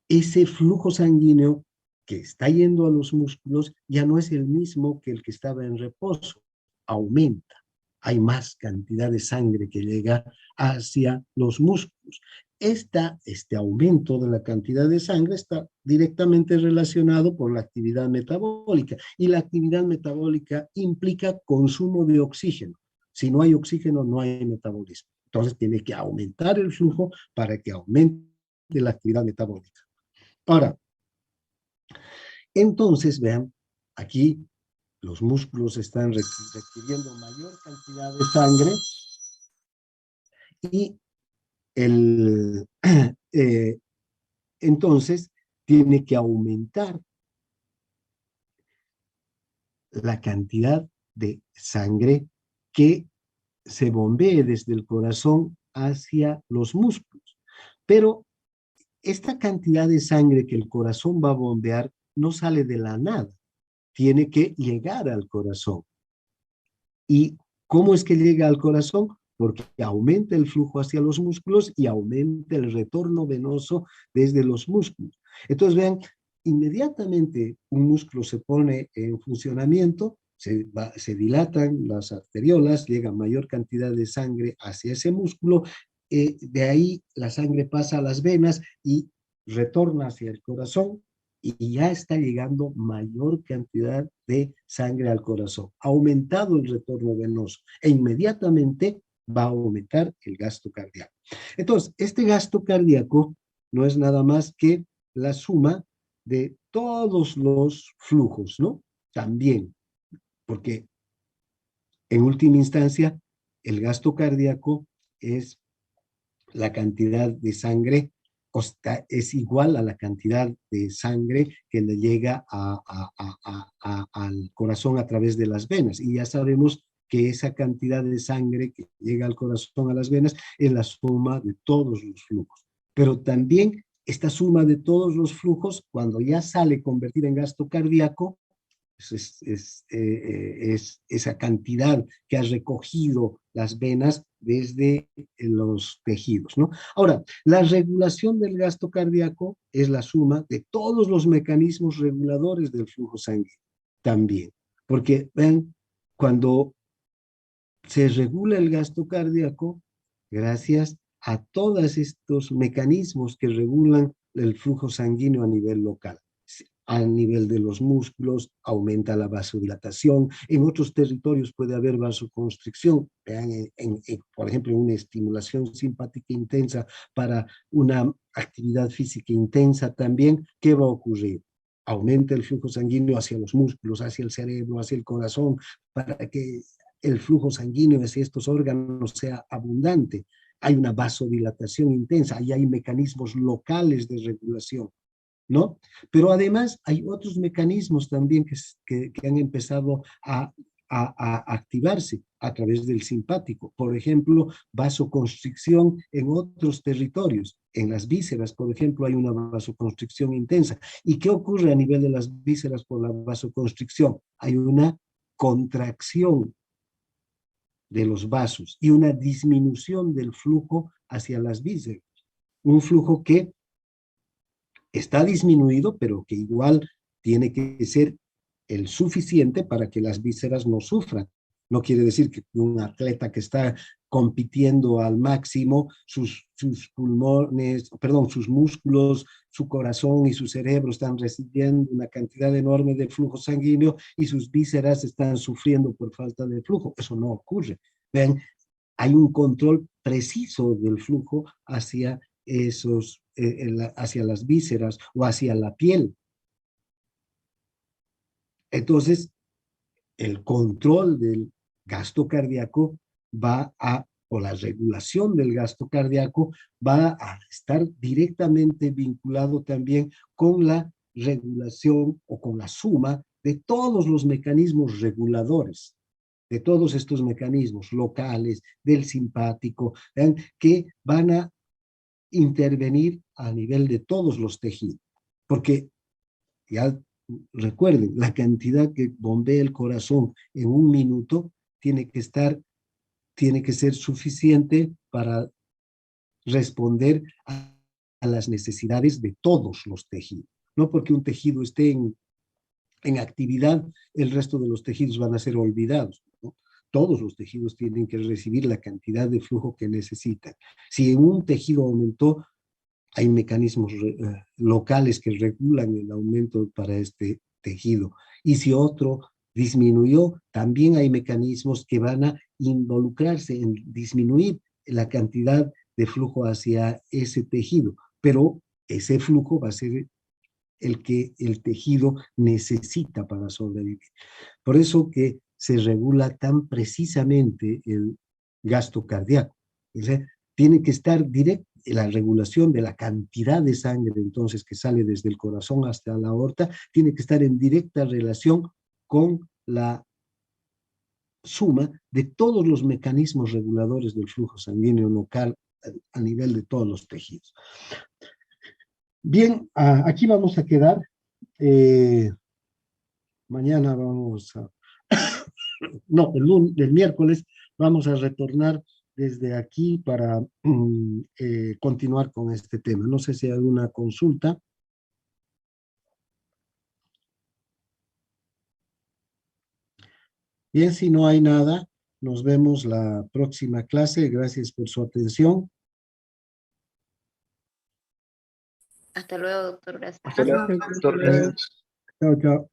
Ese flujo sanguíneo que está yendo a los músculos ya no es el mismo que el que estaba en reposo, aumenta. Hay más cantidad de sangre que llega hacia los músculos. Este aumento de la cantidad de sangre está directamente relacionado con la actividad metabólica, y la actividad metabólica implica consumo de oxígeno. Si no hay oxígeno, no hay metabolismo. Entonces tiene que aumentar el flujo para que aumente la actividad metabólica. Ahora, entonces, vean, aquí los músculos están requiriendo mayor cantidad de sangre, y entonces tiene que aumentar la cantidad de sangre que se bombee desde el corazón hacia los músculos. Pero esta cantidad de sangre que el corazón va a bombear no sale de la nada, tiene que llegar al corazón. ¿Y cómo es que llega al corazón? Porque aumenta el flujo hacia los músculos y aumenta el retorno venoso desde los músculos. Entonces, vean, inmediatamente un músculo se pone en funcionamiento, se dilatan las arteriolas, llega mayor cantidad de sangre hacia ese músculo, de ahí la sangre pasa a las venas y retorna hacia el corazón, y ya está llegando mayor cantidad de sangre al corazón. Ha aumentado el retorno venoso e inmediatamente va a aumentar el gasto cardíaco. Entonces, este gasto cardíaco no es nada más que la suma de todos los flujos, ¿no? También, porque en última instancia, el gasto cardíaco es la cantidad de sangre, es igual a la cantidad de sangre que le llega al corazón a través de las venas. Y ya sabemos que esa cantidad de sangre que llega al corazón, a las venas, es la suma de todos los flujos. Pero también esta suma de todos los flujos, cuando ya sale convertida en gasto cardíaco, Es esa cantidad que ha recogido las venas desde los tejidos, ¿no? Ahora, la regulación del gasto cardíaco es la suma de todos los mecanismos reguladores del flujo sanguíneo también, porque ven, cuando se regula el gasto cardíaco, gracias a todos estos mecanismos que regulan el flujo sanguíneo a nivel local. A nivel de los músculos, aumenta la vasodilatación. En otros territorios puede haber vasoconstricción. Vean, por ejemplo, una estimulación simpática intensa para una actividad física intensa también, ¿qué va a ocurrir? Aumenta el flujo sanguíneo hacia los músculos, hacia el cerebro, hacia el corazón, para que el flujo sanguíneo hacia estos órganos sea abundante. Hay una vasodilatación intensa, y hay mecanismos locales de regulación, ¿no? Pero además hay otros mecanismos también que han empezado a activarse a través del simpático. Por ejemplo, vasoconstricción en otros territorios. En las vísceras, por ejemplo, hay una vasoconstricción intensa. ¿Y qué ocurre a nivel de las vísceras por la vasoconstricción? Hay una contracción de los vasos y una disminución del flujo hacia las vísceras. Un flujo que está disminuido, pero que igual tiene que ser el suficiente para que las vísceras no sufran. No quiere decir que un atleta que está compitiendo al máximo, sus pulmones, perdón, sus músculos, su corazón y su cerebro están recibiendo una cantidad enorme de flujo sanguíneo y sus vísceras están sufriendo por falta de flujo. Eso no ocurre. Ven, hay un control preciso del flujo hacia hacia las vísceras o hacia la piel. Entonces, el control del gasto cardíaco o la regulación del gasto cardíaco va a estar directamente vinculado también con la regulación o con la suma de todos los mecanismos reguladores, de todos estos mecanismos locales, del simpático, que van a intervenir a nivel de todos los tejidos, porque ya recuerden, la cantidad que bombea el corazón en un minuto tiene que ser suficiente para responder a las necesidades de todos los tejidos. No porque un tejido esté en actividad, el resto de los tejidos van a ser olvidados, ¿no? Todos los tejidos tienen que recibir la cantidad de flujo que necesitan. Si en un tejido aumentó, hay mecanismos locales que regulan el aumento para este tejido. Y si otro disminuyó, también hay mecanismos que van a involucrarse en disminuir la cantidad de flujo hacia ese tejido. Pero ese flujo va a ser el que el tejido necesita para sobrevivir. Por eso que se regula tan precisamente el gasto cardíaco. O sea, tiene que estar directo, la regulación de la cantidad de sangre entonces que sale desde el corazón hasta la aorta, tiene que estar en directa relación con la suma de todos los mecanismos reguladores del flujo sanguíneo local a nivel de todos los tejidos. Bien, aquí vamos a quedar. Mañana vamos a... no, el miércoles vamos a retornar desde aquí para continuar con este tema. No sé si hay alguna consulta. Bien, si no hay nada, nos vemos la próxima clase. Gracias por su atención. Hasta luego, doctor. Gracias. Hasta luego, doctor. Gracias. Chao, chao.